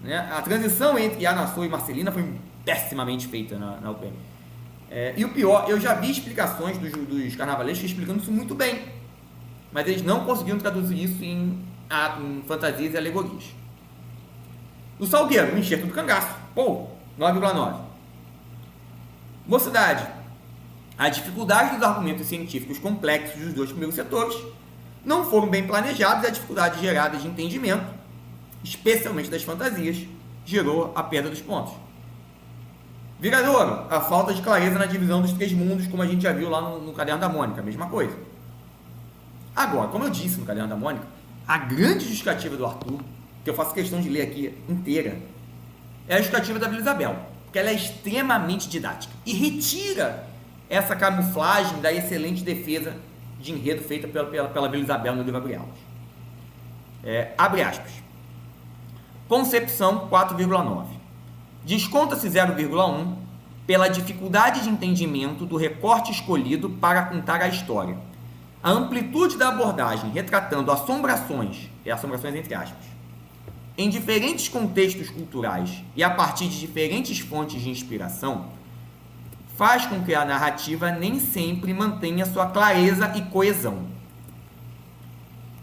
B: Né? A transição entre Anassou e Marcelina foi pessimamente feita na UPM. E o pior, eu já vi explicações dos carnavalescos explicando isso muito bem, mas eles não conseguiram traduzir isso em fantasias e alegorias. O Salgueiro, o enxerto do cangaço, 9,9. Mocidade, a dificuldade dos argumentos científicos complexos dos dois primeiros setores não foram bem planejados e a dificuldade gerada de entendimento, especialmente das fantasias, gerou a perda dos pontos. Viradouro, a falta de clareza na divisão dos três mundos, como a gente já viu lá no Caderno da Mônica, a mesma coisa. Agora, como eu disse no Caderno da Mônica, a grande justificativa do Arthur, que eu faço questão de ler aqui inteira, é a justificativa da Vila Isabel, porque ela é extremamente didática e retira essa camuflagem da excelente defesa de enredo feita pela Vila Isabel no livro Abre Alas. Abre aspas. Concepção 4,9. Desconta-se 0,1 pela dificuldade de entendimento do recorte escolhido para contar a história. A amplitude da abordagem retratando assombrações entre aspas, em diferentes contextos culturais e a partir de diferentes fontes de inspiração, faz com que a narrativa nem sempre mantenha sua clareza e coesão.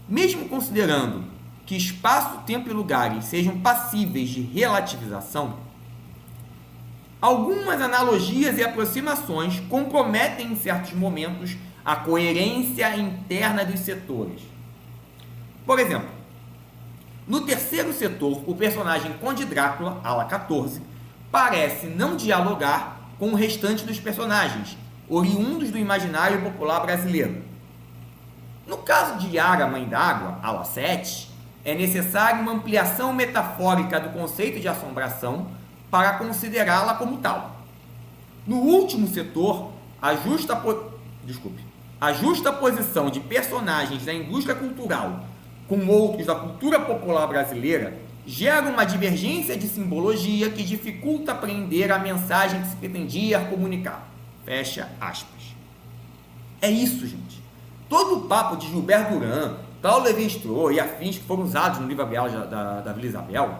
B: Mesmo considerando que espaço, tempo e lugares sejam passíveis de relativização, algumas analogias e aproximações comprometem em certos momentos a coerência interna dos setores. Por exemplo, no terceiro setor, o personagem Conde Drácula, ala 14, parece não dialogar com o restante dos personagens, oriundos do imaginário popular brasileiro. No caso de Yara, Mãe d'Água, ala 7, é necessária uma ampliação metafórica do conceito de assombração para considerá-la como tal. No último setor, a A justa posição de personagens da indústria cultural com outros da cultura popular brasileira gera uma divergência de simbologia que dificulta apreender a mensagem que se pretendia comunicar. Fecha aspas. É isso, gente. Todo o papo de Gilberto Duran, Paulo Levi-Strauss e afins que foram usados no livro Abel da Vila Isabel,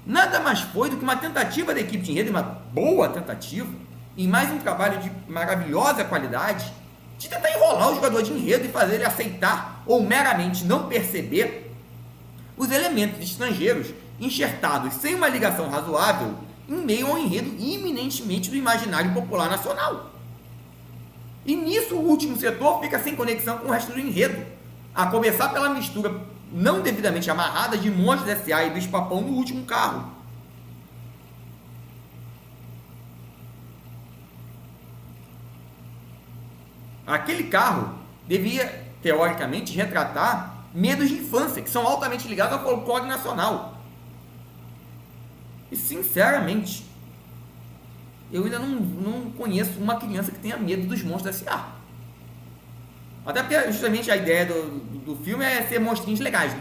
B: nada mais foi do que uma tentativa da equipe de enredo, uma boa tentativa, e mais um trabalho de maravilhosa qualidade, de tentar enrolar o jogador de enredo e fazer ele aceitar ou meramente não perceber os elementos estrangeiros enxertados sem uma ligação razoável em meio ao enredo iminentemente do imaginário popular nacional. E nisso o último setor fica sem conexão com o resto do enredo, a começar pela mistura não devidamente amarrada de Monstros S.A. e Bicho-Papão no último carro. Aquele carro devia, teoricamente, retratar medos de infância, que são altamente ligados ao folclore nacional. E, sinceramente, eu ainda não conheço uma criança que tenha medo dos Monstros S.A. Até porque, justamente, a ideia do filme é ser monstrinhos legais, né?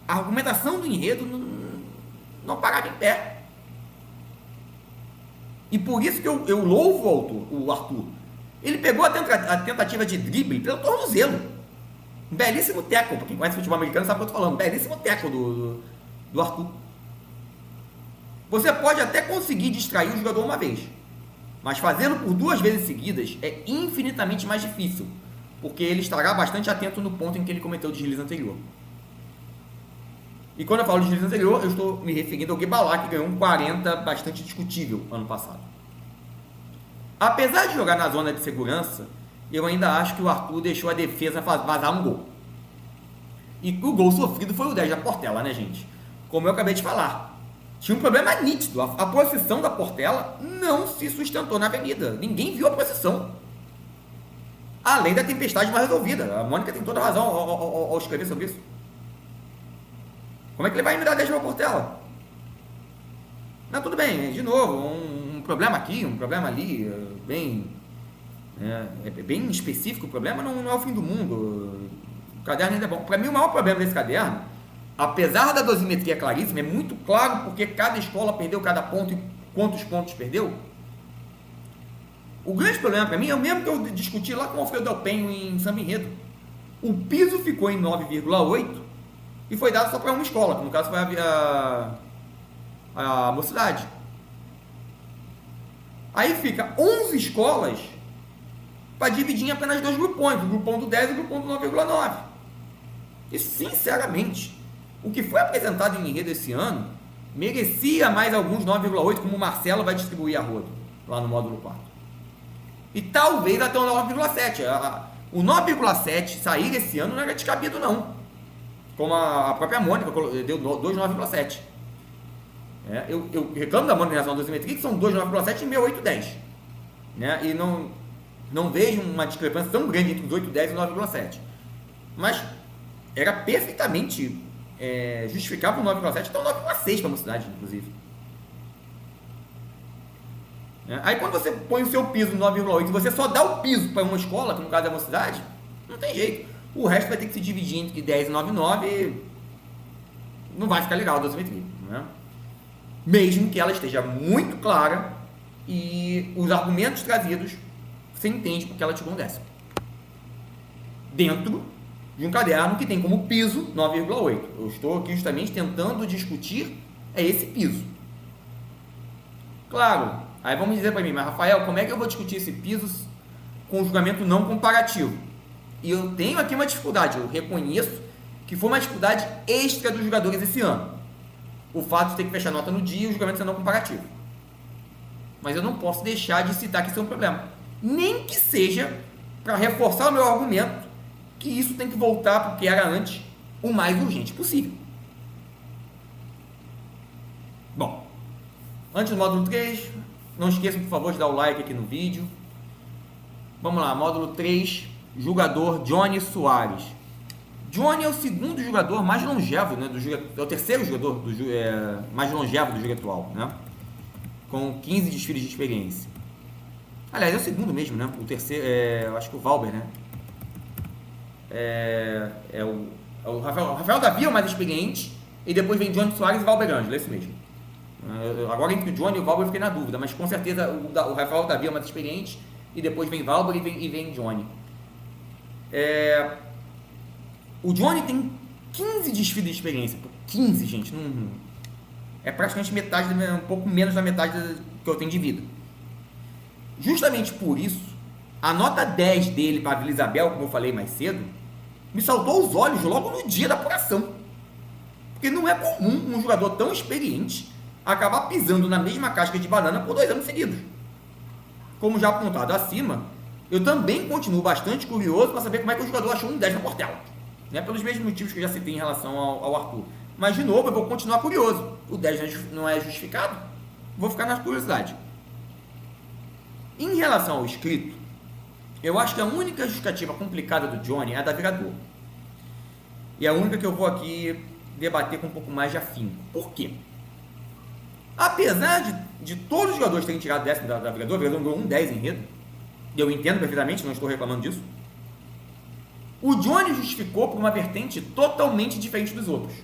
B: A argumentação do enredo não parava em pé. E por isso que eu louvo o Arthur. Ele pegou a tentativa de drible pelo tornozelo. Um belíssimo tackle. Para quem conhece futebol americano sabe o que eu estou falando. Um belíssimo tackle do Arthur. Você pode até conseguir distrair o jogador uma vez, mas fazê-lo por 2 vezes seguidas é infinitamente mais difícil, porque ele estará bastante atento no ponto em que ele cometeu o deslize anterior. E quando eu falo de deslize anterior, eu estou me referindo ao Guebalá, que ganhou um 40 bastante discutível ano passado. Apesar de jogar na zona de segurança, eu ainda acho que o Arthur deixou a defesa vazar um gol. E o gol sofrido foi o 10 da Portela, né, gente? Como eu acabei de falar. Tinha um problema nítido. A posição da Portela não se sustentou na avenida. Ninguém viu a posição. Além da tempestade mal resolvida. A Mônica tem toda a razão ao escrever sobre isso. Como é que ele vai me dar 10 para a Portela? Não, tudo bem. De novo, um problema aqui, um problema ali, bem específico. O problema não é o fim do mundo. O caderno ainda é bom. Para mim, o maior problema desse caderno, apesar da dosimetria claríssima, é muito claro porque cada escola perdeu cada ponto e quantos pontos perdeu. O grande problema para mim é o mesmo que eu discuti lá com o Alfredo Del Penho em Samba Enredo. O piso ficou em 9,8 e foi dado só para uma escola, que no caso foi a Mocidade. Aí fica 11 escolas para dividir em apenas 2 grupões, o grupão do 10 e o grupão do 9,9. E sinceramente, o que foi apresentado em enredo esse ano merecia mais alguns 9,8, como o Marcelo vai distribuir a rodo, lá no módulo 4. E talvez até o 9,7. O 9,7 sair esse ano não era descabido, não. Como a própria Mônica deu 2 9,7. Eu reclamo da Mônica em relação à dosimetria, que são 2 9,7 e meu 8,10. E não vejo uma discrepância tão grande entre os 8,10 e 9,7. Mas era perfeitamente justificável o 9,7 até o 9,6 para a Mocidade, inclusive. Aí quando você põe o seu piso no 9,8 e você só dá o piso para uma escola, que no caso é a Mocidade, não tem jeito. O resto vai ter que se dividir entre 10 e 9,9 e não vai ficar legal a dosimetria. Mesmo que ela esteja muito clara e os argumentos trazidos você entende porque ela tirou um décimo. Dentro de um caderno que tem como piso 9,8. Eu estou aqui justamente tentando discutir esse piso. Claro, aí vamos dizer para mim, mas Rafael, como é que eu vou discutir esse piso com julgamento não comparativo? E eu tenho aqui uma dificuldade, eu reconheço que foi uma dificuldade extra dos jogadores esse ano. O fato de ter que fechar nota no dia e o julgamento ser não comparativo. Mas eu não posso deixar de citar que isso é um problema. Nem que seja para reforçar o meu argumento que isso tem que voltar para o que era antes, o mais urgente possível. Bom, antes do módulo 3, não esqueçam, por favor, de dar o like aqui no vídeo. Vamos lá, módulo 3, jogador Johnny Soares. Johnny é o segundo jogador mais longevo, né, é o terceiro jogador mais longevo do jogo atual, né, com 15 desfiles de experiência. Aliás, é o segundo mesmo, né? O terceiro, eu acho que o Valber, né? O Rafael Davi é o mais experiente, e depois vem Johnny Soares e Valber Ângelo, é isso mesmo. Agora entre o Johnny e o Valber eu fiquei na dúvida, mas com certeza o Rafael Davi é o mais experiente, e depois vem Valber e vem Johnny. O Johnny tem 15 desfiles de experiência. 15, gente. Não, é praticamente metade, um pouco menos da metade que eu tenho de vida. Justamente por isso, a nota 10 dele para a Vila Isabel, como eu falei mais cedo, me saltou os olhos logo no dia da apuração. Porque não é comum um jogador tão experiente acabar pisando na mesma casca de banana por 2 anos seguidos. Como já apontado acima, eu também continuo bastante curioso para saber como é que o jogador achou um 10 na Portela. Né? Pelos mesmos motivos que eu já citei em relação ao Arthur. Mas, de novo, eu vou continuar curioso. O 10 não é justificado? Vou ficar na curiosidade. Em relação ao escrito, eu acho que a única justificativa complicada do Johnny é a da Viradouro. E é a única que eu vou aqui debater com um pouco mais de afinco. Por quê? Apesar de todos os jogadores terem tirado 10 da Viradouro, o Viradouro ganhou um 10 em enredo, e eu entendo perfeitamente, não estou reclamando disso, o Johnny justificou por uma vertente totalmente diferente dos outros.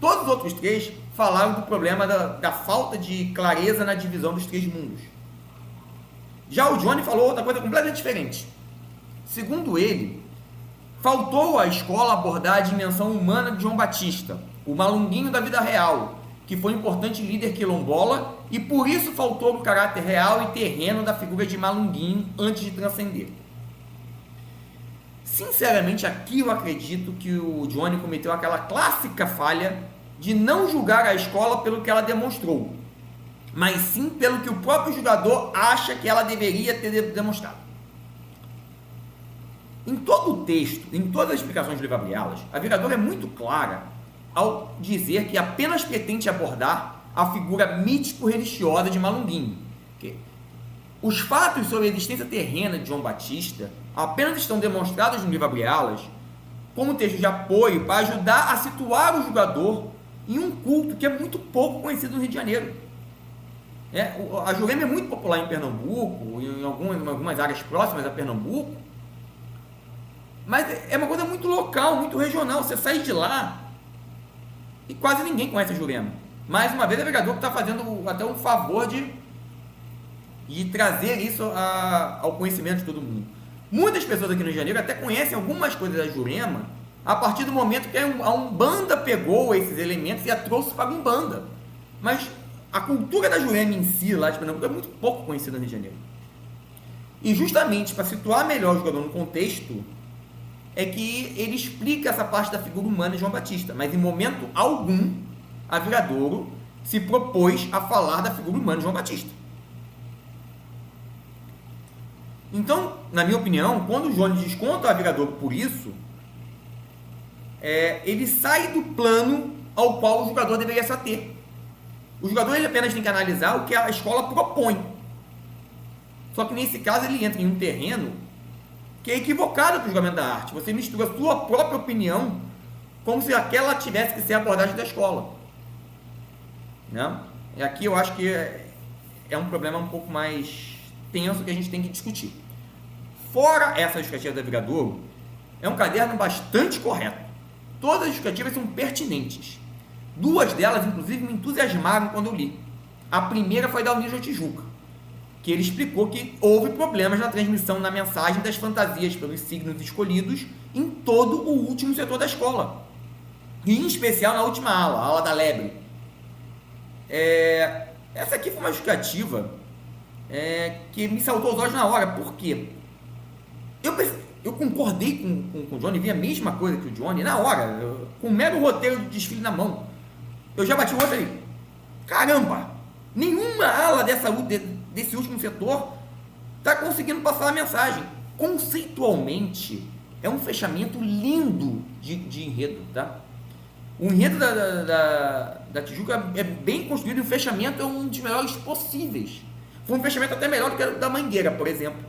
B: Todos os outros 3 falaram do problema da falta de clareza na divisão dos 3 mundos. Já o Johnny falou outra coisa completamente diferente. Segundo ele, faltou à escola abordar a dimensão humana de João Batista, o malunguinho da vida real, que foi um importante líder quilombola, e por isso faltou o caráter real e terreno da figura de malunguinho antes de transcender. Sinceramente, aqui eu acredito que o Johnny cometeu aquela clássica falha de não julgar a escola pelo que ela demonstrou, mas sim pelo que o próprio jogador acha que ela deveria ter demonstrado. Em todo o texto, em todas as explicações do livro Abre Alas, a Viradouro é muito clara ao dizer que apenas pretende abordar a figura mítico-religiosa de Malunguinho. Os fatos sobre a existência terrena de João Batista apenas estão demonstrados no livro Abre Alas como texto de apoio para ajudar a situar o jogador em um culto que é muito pouco conhecido no Rio de Janeiro. A Jurema é muito popular em Pernambuco, em algumas áreas próximas a Pernambuco, mas é uma coisa muito local, muito regional. Você sai de lá e quase ninguém conhece a Jurema. Mais uma vez, a Viradouro está fazendo até um favor de trazer isso ao conhecimento de todo mundo. Muitas pessoas aqui no Rio de Janeiro até conhecem algumas coisas da Jurema a partir do momento que a Umbanda pegou esses elementos e a trouxe para a Umbanda. Mas a cultura da Jurema em si, lá de Pernambuco, é muito pouco conhecida no Rio de Janeiro. E justamente para situar melhor o jogador no contexto, é que ele explica essa parte da figura humana de João Batista, mas em momento algum a Viradouro se propôs a falar da figura humana de João Batista. Então, na minha opinião, quando o Johnny desconta a Viradouro por isso, ele sai do plano ao qual o jogador deveria se ater. O jogador ele apenas tem que analisar o que a escola propõe. Só que nesse caso ele entra em um terreno que é equivocado para o julgamento da arte. Você mistura a sua própria opinião como se aquela tivesse que ser a abordagem da escola. Né? E aqui eu acho que é um problema um pouco mais tenso que a gente tem que discutir. Fora essa justificativa da Viradouro, é um caderno bastante correto. Todas as justificativas são pertinentes. 2 delas, inclusive, me entusiasmaram quando eu li. A primeira foi da Unísio Tijuca, que ele explicou que houve problemas na transmissão na mensagem das fantasias pelos signos escolhidos em todo o último setor da escola, e em especial na última ala, a ala da lebre. Essa aqui foi uma justificativa que me saltou os olhos na hora. Por quê? Eu concordei com o Johnny, vi a mesma coisa que o Johnny na hora, com o mero roteiro do desfile na mão. Eu já bati o outro ali. Caramba! Nenhuma ala desse último setor está conseguindo passar a mensagem. Conceitualmente, é um fechamento lindo de enredo, tá? O enredo da Tijuca é bem construído e o fechamento é um dos melhores possíveis. Foi um fechamento até melhor do que o da Mangueira, por exemplo.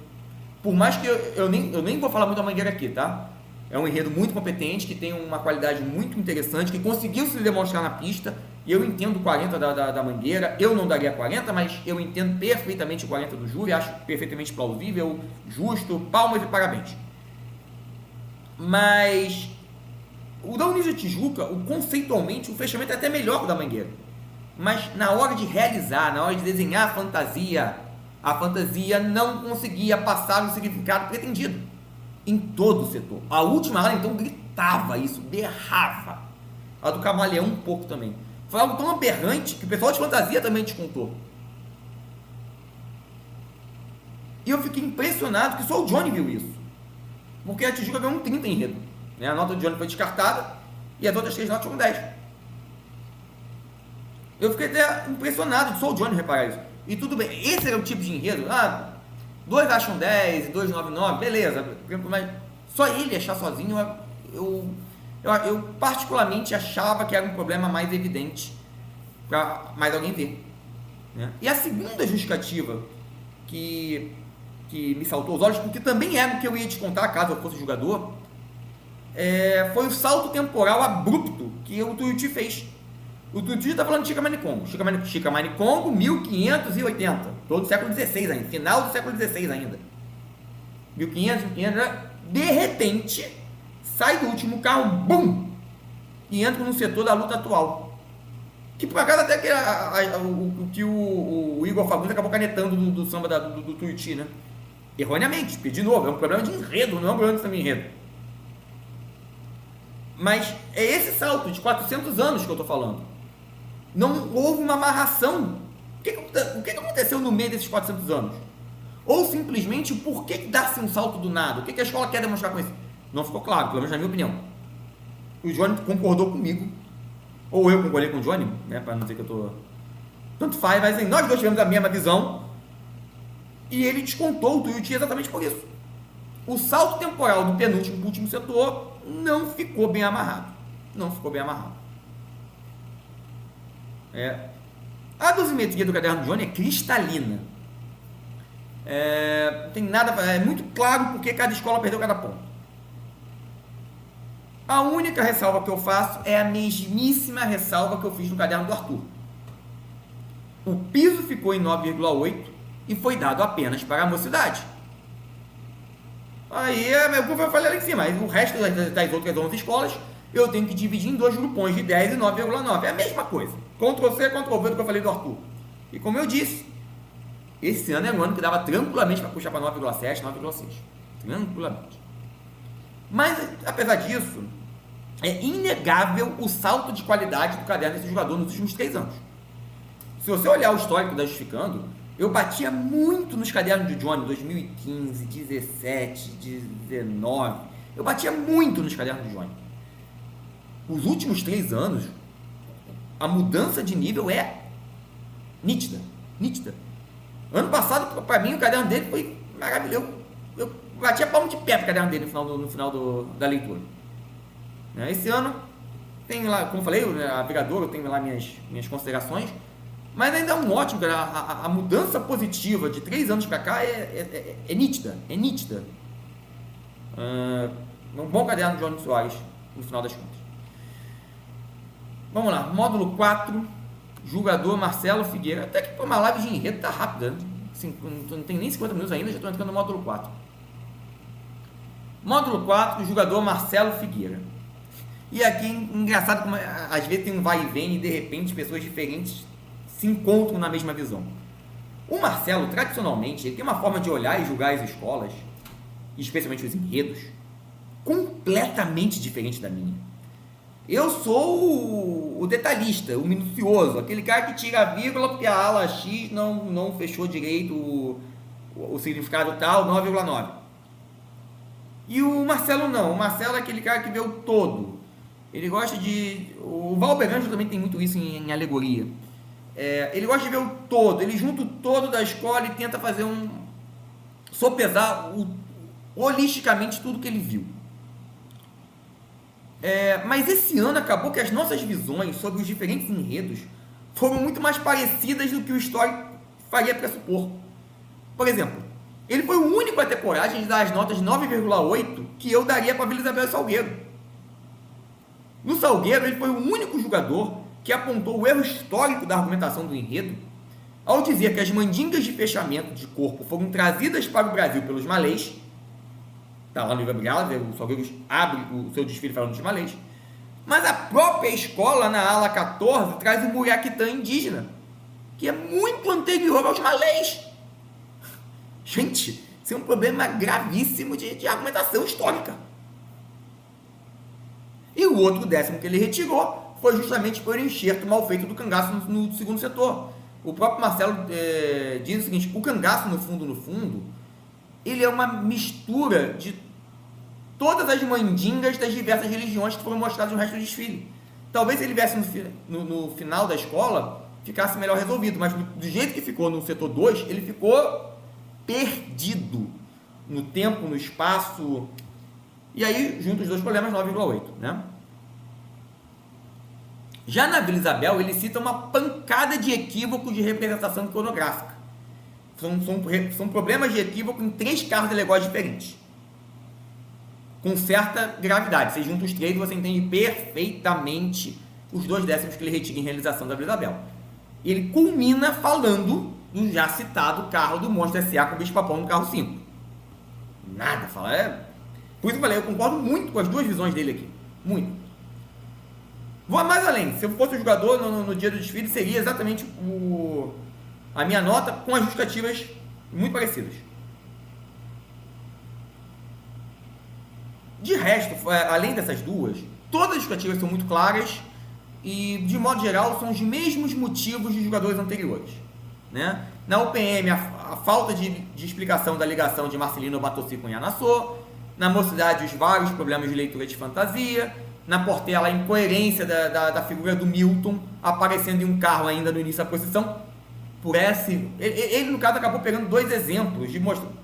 B: Por mais que eu nem vou falar muito da Mangueira aqui, tá? É um enredo muito competente, que tem uma qualidade muito interessante, que conseguiu se demonstrar na pista, E eu entendo o 40 da Mangueira, eu não daria 40, mas eu entendo perfeitamente o 40 do Júri, acho perfeitamente plausível, justo, palmas e parabéns. Mas o da Unijuí Tijuca, conceitualmente, o fechamento é até melhor que o da Mangueira. Mas na hora de realizar, na hora de desenhar a fantasia não conseguia passar o significado pretendido em todo o setor. A última ala, então, gritava isso, berrava. A do Camaleão um pouco também. Foi algo tão aberrante que o pessoal de fantasia também descontou. E eu fiquei impressionado que só o Johnny viu isso. Porque a Tijuca ganhou um 30 em enredo. A nota do Johnny foi descartada e as outras 3 notas foram 10. Eu fiquei até impressionado de só o Johnny reparar isso. E tudo bem, esse era o tipo de enredo. 2 acham 10 e 2 9, beleza. Mas só ele achar sozinho, eu particularmente achava que era um problema mais evidente para mais alguém ver. Né? E a segunda justificativa que me saltou aos olhos, porque também era o que eu ia te contar caso eu fosse jogador, foi o salto temporal abrupto que o Tuiuti fez. O Tuiuti está falando de Chica Manicongo, 1580, todo do século XVI ainda, final do século XVI ainda. 1500, de repente, sai do último carro, bum, e entra no setor da luta atual. Que por acaso até que o Igor Fagundes acabou canetando do samba do Tuiuti, né? Erroneamente, porque de novo, é um problema de enredo, não é um problema de samba enredo. Mas é esse salto de 400 anos que eu estou falando. Não houve uma amarração. O que aconteceu no meio desses 400 anos? Ou simplesmente, por que dá-se um salto do nada? O que a escola quer demonstrar com isso? Não ficou claro, pelo menos na minha opinião. O Johnny concordou comigo, ou eu concordei com o Johnny, né, para não dizer que eu estou... Tanto faz, mas assim, nós dois tivemos a mesma visão, e ele descontou o Tuiuti exatamente por isso. O salto temporal do penúltimo para o último setor não ficou bem amarrado. Não ficou bem amarrado. A dosimetria do caderno do Johnny é cristalina. Tem nada, é muito claro porque cada escola perdeu cada ponto. A única ressalva que eu faço é a mesmíssima ressalva que eu fiz no caderno do Arthur. O piso ficou em 9,8 e foi dado apenas para a mocidade. Aí, como eu falei lá em cima, o resto das outras 11 escolas, eu tenho que dividir em 2 grupões de 10 e 9,9. É a mesma coisa. Ctrl+C, Ctrl+V do que eu falei do Arthur. E como eu disse, esse ano é um ano que dava tranquilamente para puxar para 9,7, 9,6. Tranquilamente. Mas, apesar disso, é inegável o salto de qualidade do caderno desse jogador nos últimos 3 anos. Se você olhar o histórico da Justificando, eu batia muito nos cadernos de Johnny, 2015, 17, 19. Eu batia muito nos cadernos de Johnny. Os últimos 3 anos, a mudança de nível é nítida. Nítida. Ano passado, para mim, o caderno dele foi maravilhoso. Eu batia palmo de pé pro caderno dele no final da leitura. Esse ano, tem lá, como eu falei, a Viradora, eu tenho lá minhas considerações, mas ainda é um ótimo, cara. A mudança positiva de 3 anos para cá é nítida. É nítida. Um bom caderno de Johnny Soares, no final das contas. Vamos lá, módulo 4, jogador Marcelo Figueira. Até que uma live de enredo tá rápida, né? Não tem nem 50 minutos ainda, já estou entrando no módulo 4. Módulo 4, jogador Marcelo Figueira. E aqui, engraçado como às vezes tem um vai e vem e de repente pessoas diferentes se encontram na mesma visão. O Marcelo, tradicionalmente, ele tem uma forma de olhar e julgar as escolas, especialmente os enredos, completamente diferente da minha. Eu sou o detalhista, o minucioso, aquele cara que tira a vírgula porque a ala X não fechou direito o significado tal, 9,9. E o Marcelo não. O Marcelo é aquele cara que vê o todo. Ele gosta de... O Valberanjo também tem muito isso em alegoria. Ele gosta de ver o todo. Ele junta o todo da escola e tenta fazer sopesar holisticamente tudo que ele viu. Mas esse ano acabou que as nossas visões sobre os diferentes enredos foram muito mais parecidas do que o histórico faria pressupor. Por exemplo, ele foi o único a ter coragem de dar as notas 9,8 que eu daria para a Vila Isabel e Salgueiro. No Salgueiro, ele foi o único jogador que apontou o erro histórico da argumentação do enredo ao dizer que as mandingas de fechamento de corpo foram trazidas para o Brasil pelos malês. Está lá no livro Abrigala, o Salgueiros abre o seu desfile falando dos malês. Mas a própria escola, na ala 14, traz o Muriaquitã indígena, que é muito anterior aos malês. Gente, isso é um problema gravíssimo de argumentação histórica. E o outro décimo que ele retirou foi justamente por enxerto mal feito do cangaço no segundo setor. O próprio Marcelo diz o seguinte: o cangaço, no fundo, ele é uma mistura de todas as mandingas das diversas religiões que foram mostradas no resto do desfile. Talvez se ele viesse no final da escola, ficasse melhor resolvido, mas do jeito que ficou no setor 2, ele ficou perdido no tempo, no espaço, e aí junto os dois problemas, 9,8, né? Já na Vila Isabel, ele cita uma pancada de equívocos de representação iconográfica. São problemas de equívoco em 3 carros alegóricos diferentes, com certa gravidade. Você junta os 3 e você entende perfeitamente os 2 décimos que ele retira em realização da Vila Isabel. Ele culmina falando do já citado carro do Monstro S.A. com o bicho-papão no carro 5. Nada, Por isso que eu falei, eu concordo muito com as 2 visões dele aqui. Muito. Vou mais além. Se eu fosse o jogador no dia do desfile, seria exatamente a minha nota, com as justificativas muito parecidas. De resto, além dessas 2, todas as justificativas são muito claras e, de modo geral, são os mesmos motivos de jogadores anteriores, né? Na UPM, a falta de explicação da ligação de Marcelino Batossi com Yanassô. Na Mocidade, os vários problemas de leitura de fantasia. Na Portela, a incoerência da figura do Milton aparecendo em um carro ainda no início da procissão. Ele, no caso, acabou pegando 2 exemplos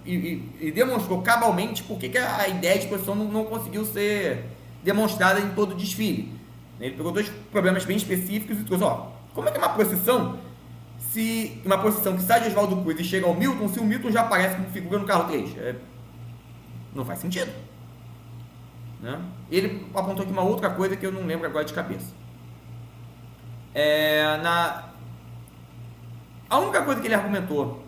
B: e demonstrou cabalmente por que a ideia de procissão não conseguiu ser demonstrada em todo o desfile. Ele pegou 2 problemas bem específicos e trouxe, como é que é uma procissão que sai de Oswaldo Cruz e chega ao Milton, se o Milton já aparece como figura no carro 3? Não faz sentido. Né? Ele apontou aqui uma outra coisa que eu não lembro agora de cabeça. A única coisa que ele argumentou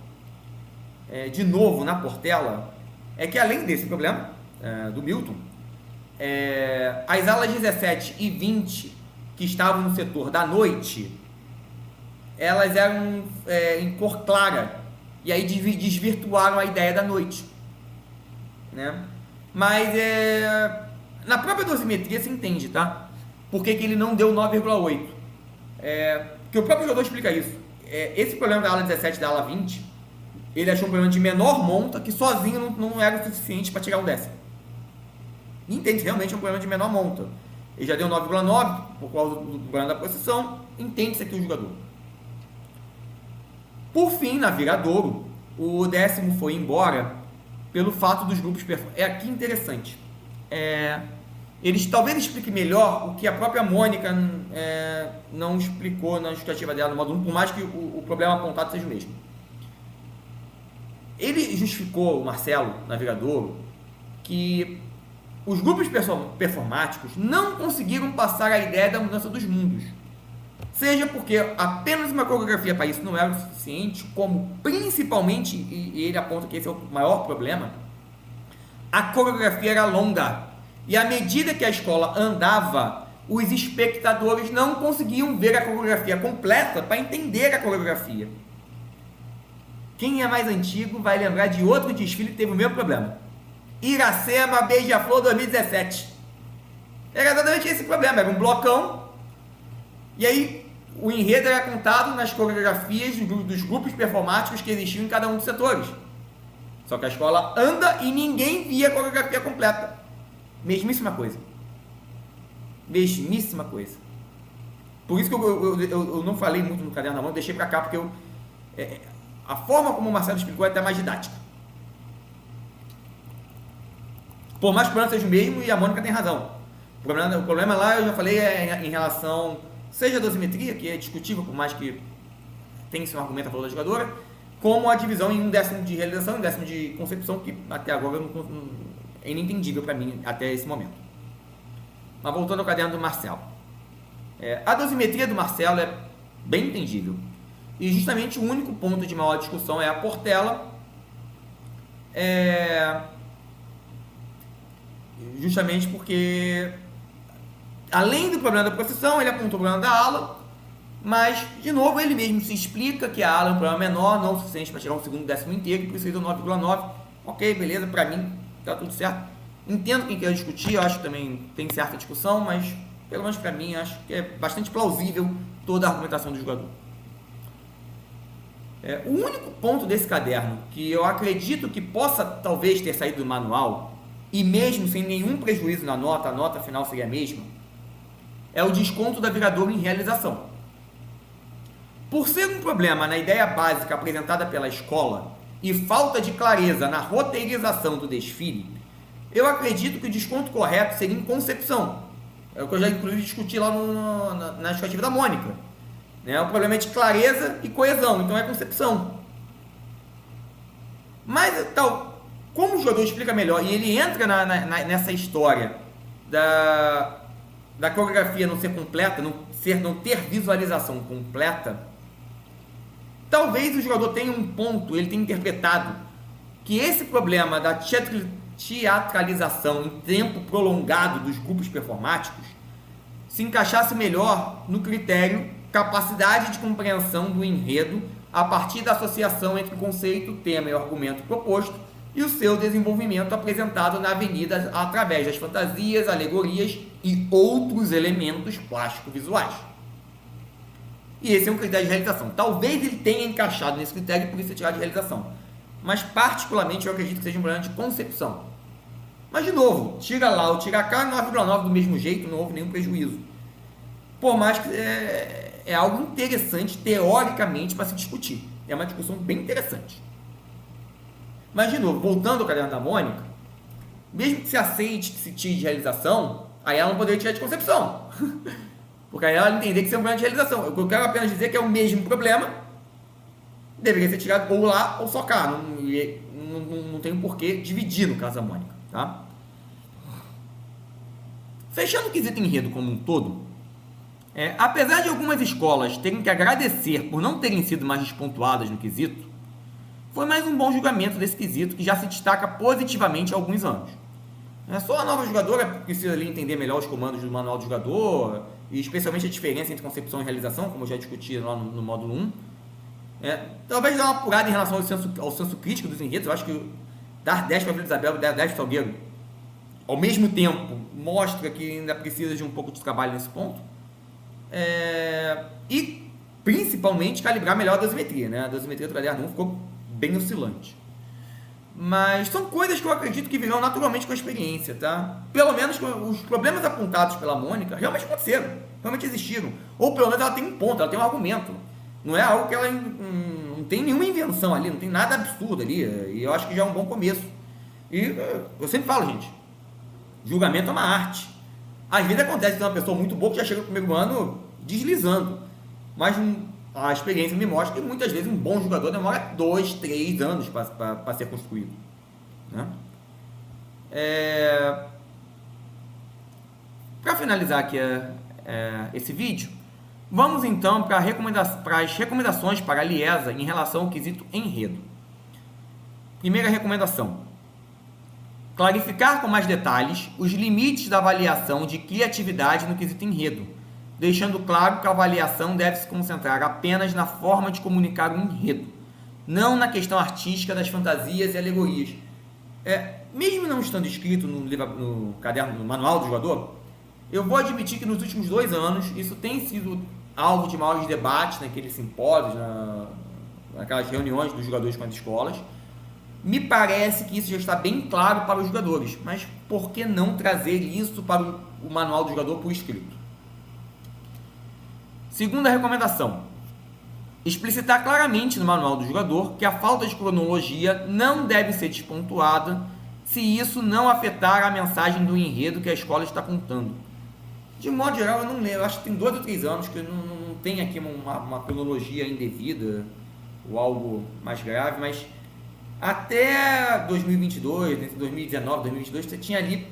B: de novo na Portela é que, além desse problema do Milton, as alas 17 e 20 que estavam no setor da noite, elas eram em cor clara, e aí desvirtuaram a ideia da noite, né? Mas na própria dosimetria se entende, tá? Por que ele não deu 9,8? Porque o próprio jogador explica isso. Esse problema da ala 17 e da ala 20, ele achou um problema de menor monta, que sozinho não era o suficiente para tirar um décimo. E entende, realmente é um problema de menor monta. Ele já deu 9,9 por causa do problema da procissão. Entende-se aqui o jogador. Por fim, na Viradouro, o décimo foi embora pelo fato dos grupos performantes. Aqui interessante. Eles talvez expliquem melhor o que a própria Mônica não explicou na justificativa dela no módulo 1, por mais que o problema apontado seja o mesmo. Ele justificou, o Marcelo, na Viradouro, que os grupos performáticos não conseguiram passar a ideia da mudança dos mundos. Seja porque apenas uma coreografia para isso não era o suficiente, como principalmente, e ele aponta que esse é o maior problema, a coreografia era longa. E à medida que a escola andava, os espectadores não conseguiam ver a coreografia completa para entender a coreografia. Quem é mais antigo vai lembrar de outro desfile que teve o mesmo problema. Iracema Beija-Flor 2017. Era exatamente esse problema, era um blocão, e aí o enredo era contado nas coreografias dos grupos performáticos que existiam em cada um dos setores. Só que a escola anda e ninguém via a coreografia completa. Mesmíssima coisa. Mesmíssima coisa. Por isso que eu não falei muito no caderno na mão, deixei pra cá, porque a forma como o Marcelo explicou é até mais didática. Por mais que o problema seja o mesmo, e a Mônica tem razão. O problema lá, eu já falei, em relação, seja a dosimetria, que é discutível, por mais que tenha um argumento a favor da jogadora, como a divisão em 1 décimo de realização e 1 décimo de concepção, que até agora é inentendível para mim até esse momento. Mas voltando ao caderno do Marcelo. A dosimetria do Marcelo é bem entendível. E justamente o único ponto de maior discussão é a Portela. Justamente porque, além do problema da processão, ele apontou o problema da ala, mas, de novo, ele mesmo se explica que a ala é um problema menor, não o suficiente para tirar um segundo décimo inteiro, e precisa de 9,9. Ok, beleza, para mim tá tudo certo. Entendo quem quer discutir, eu acho que também tem certa discussão, mas, pelo menos para mim, acho que é bastante plausível toda a argumentação do jogador. O único ponto desse caderno que eu acredito que possa talvez ter saído do manual, e mesmo sem nenhum prejuízo na nota, a nota final seria a mesma, é o desconto da viradora em realização. Por ser um problema na ideia básica apresentada pela escola e falta de clareza na roteirização do desfile, eu acredito que o desconto correto seria em concepção. É o que eu já inclusive discuti lá na justificativa da Mônica. O problema é de clareza e coesão, então é concepção. Mas, como o jogador explica melhor, e ele entra nessa história da coreografia não ser completa, não ter visualização completa, talvez o jogador tenha um ponto, ele tenha interpretado que esse problema da teatralização em tempo prolongado dos grupos performáticos se encaixasse melhor no critério capacidade de compreensão do enredo a partir da associação entre o conceito, tema e o argumento proposto e o seu desenvolvimento apresentado na avenida através das fantasias, alegorias e outros elementos plástico-visuais. E esse é um critério de realização. Talvez ele tenha encaixado nesse critério e por isso é tirado de realização. Mas particularmente eu acredito que seja um problema de concepção. Mas de novo, tira lá ou tira cá, 9,9 do mesmo jeito, não houve nenhum prejuízo. Por mais que é algo interessante teoricamente para se discutir. É uma discussão bem interessante. Mas de novo, voltando ao caderno da Mônica, mesmo que se aceite que se tire de realização, aí ela não poderia tirar de concepção. Porque aí ela entender que isso é um problema de realização. Eu quero apenas dizer que é o mesmo problema, deveria ser tirado ou lá ou só cá. Não tem um porquê dividir no caso da Mônica. Tá? Fechando o quesito enredo como um todo, apesar de algumas escolas terem que agradecer por não terem sido mais despontuadas no quesito, foi mais um bom julgamento desse quesito que já se destaca positivamente há alguns anos. Só a nova jogadora precisa ali entender melhor os comandos do manual do jogador, e especialmente a diferença entre concepção e realização, como eu já discuti lá no módulo 1. Talvez dar uma apurada em relação ao senso crítico dos enredos. Eu acho que dar 10 para a Vila Isabel e dar 10 para o Salgueiro, ao mesmo tempo, mostra que ainda precisa de um pouco de trabalho nesse ponto. E, principalmente, calibrar melhor a dosimetria. A dosimetria do caderno 1 ficou bem oscilante. Mas são coisas que eu acredito que virão naturalmente com a experiência, tá? Pelo menos os problemas apontados pela Mônica realmente aconteceram, realmente existiram. Ou pelo menos ela tem um ponto, ela tem um argumento. Não é algo que ela não tem nenhuma invenção ali, não tem nada absurdo ali. E eu acho que já é um bom começo. E eu sempre falo, gente, julgamento é uma arte. Às vezes acontece que uma pessoa muito boa que já chega no primeiro ano deslizando. Mas a experiência me mostra que muitas vezes um bom jogador demora 2, 3 anos para ser construído. Para finalizar aqui esse vídeo, vamos então para as recomendações para a Liesa em relação ao quesito enredo. Primeira recomendação: clarificar com mais detalhes os limites da avaliação de criatividade no quesito enredo, deixando claro que a avaliação deve se concentrar apenas na forma de comunicar o enredo, não na questão artística das fantasias e alegorias. Mesmo não estando escrito no caderno, no manual do jogador, eu vou admitir que nos últimos 2 anos isso tem sido alvo de maiores debates naqueles simpósios, naquelas reuniões dos jogadores com as escolas. Me parece que isso já está bem claro para os jogadores, mas por que não trazer isso para o manual do jogador por escrito? Segunda recomendação: explicitar claramente no manual do jogador que a falta de cronologia não deve ser despontuada se isso não afetar a mensagem do enredo que a escola está contando. De modo geral, eu não lembro, eu acho que tem 2 ou 3 anos que não tem aqui uma cronologia indevida ou algo mais grave, mas até 2022, entre 2019 e 2022, você tinha ali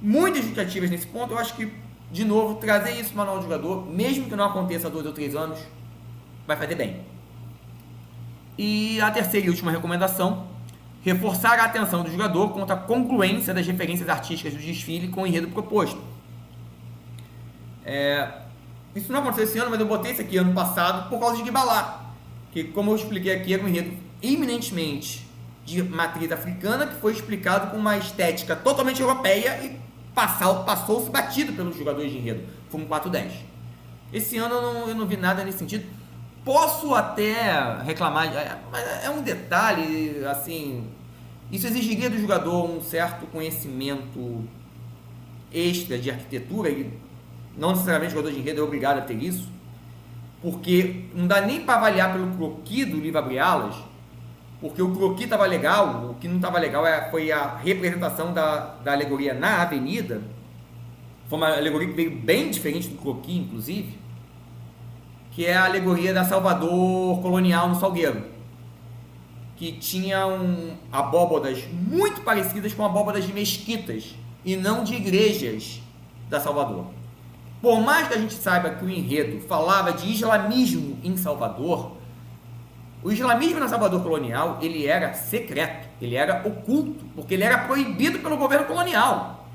B: muitas justificativas nesse ponto. Eu acho que de novo, trazer isso no manual do jogador, mesmo que não aconteça há 2 ou 3 anos, vai fazer bem. E a terceira e última recomendação: reforçar a atenção do jogador quanto à congruência das referências artísticas do desfile com o enredo proposto. Isso não aconteceu esse ano, mas eu botei isso aqui ano passado por causa de Guibalá, que, como eu expliquei aqui, era um enredo eminentemente de matriz africana, que foi explicado com uma estética totalmente europeia e passou-se batido pelos jogadores de enredo. Foi um 4-10. Esse ano eu não vi nada nesse sentido. Posso até reclamar, mas é um detalhe, assim, isso exigiria do jogador um certo conhecimento extra de arquitetura, e não necessariamente o jogador de enredo é obrigado a ter isso, porque não dá nem para avaliar pelo croquis do livro Abre Alas, porque o croquis estava legal, o que não estava legal foi a representação da alegoria na avenida. Foi uma alegoria que veio bem diferente do croquis, inclusive, que é a alegoria da Salvador colonial no Salgueiro, que tinha abóbadas muito parecidas com abóbadas de mesquitas e não de igrejas da Salvador. Por mais que a gente saiba que o enredo falava de islamismo em Salvador, o islamismo na Salvador colonial, ele era secreto, ele era oculto, porque ele era proibido pelo governo colonial.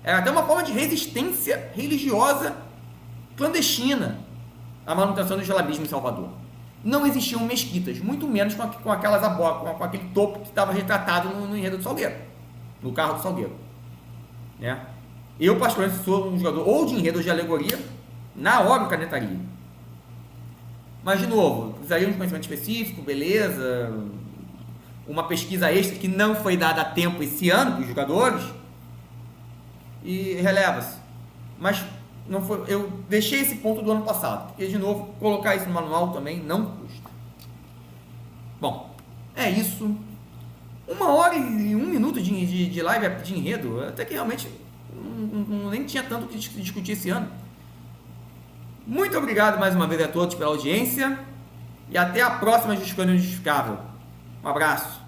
B: Era até uma forma de resistência religiosa clandestina a manutenção do islamismo em Salvador. Não existiam mesquitas, muito menos com aquelas abóbadas, com aquele topo que estava retratado no enredo do Salgueiro, no carro do Salgueiro, né? Eu, particularmente, sou um jogador ou de enredo ou de alegoria, na hora eu canetaria. Mas, de novo, precisaria de um conhecimento específico, beleza, uma pesquisa extra que não foi dada a tempo esse ano para os jogadores, e releva-se. Mas não foi, eu deixei esse ponto do ano passado, porque, de novo, colocar isso no manual também não custa. Bom, é isso. 1 hora e 1 minuto de live de enredo, até que realmente nem tinha tanto que discutir esse ano. Muito obrigado mais uma vez a todos pela audiência e até a próxima Justificando o Injustificável. Um abraço.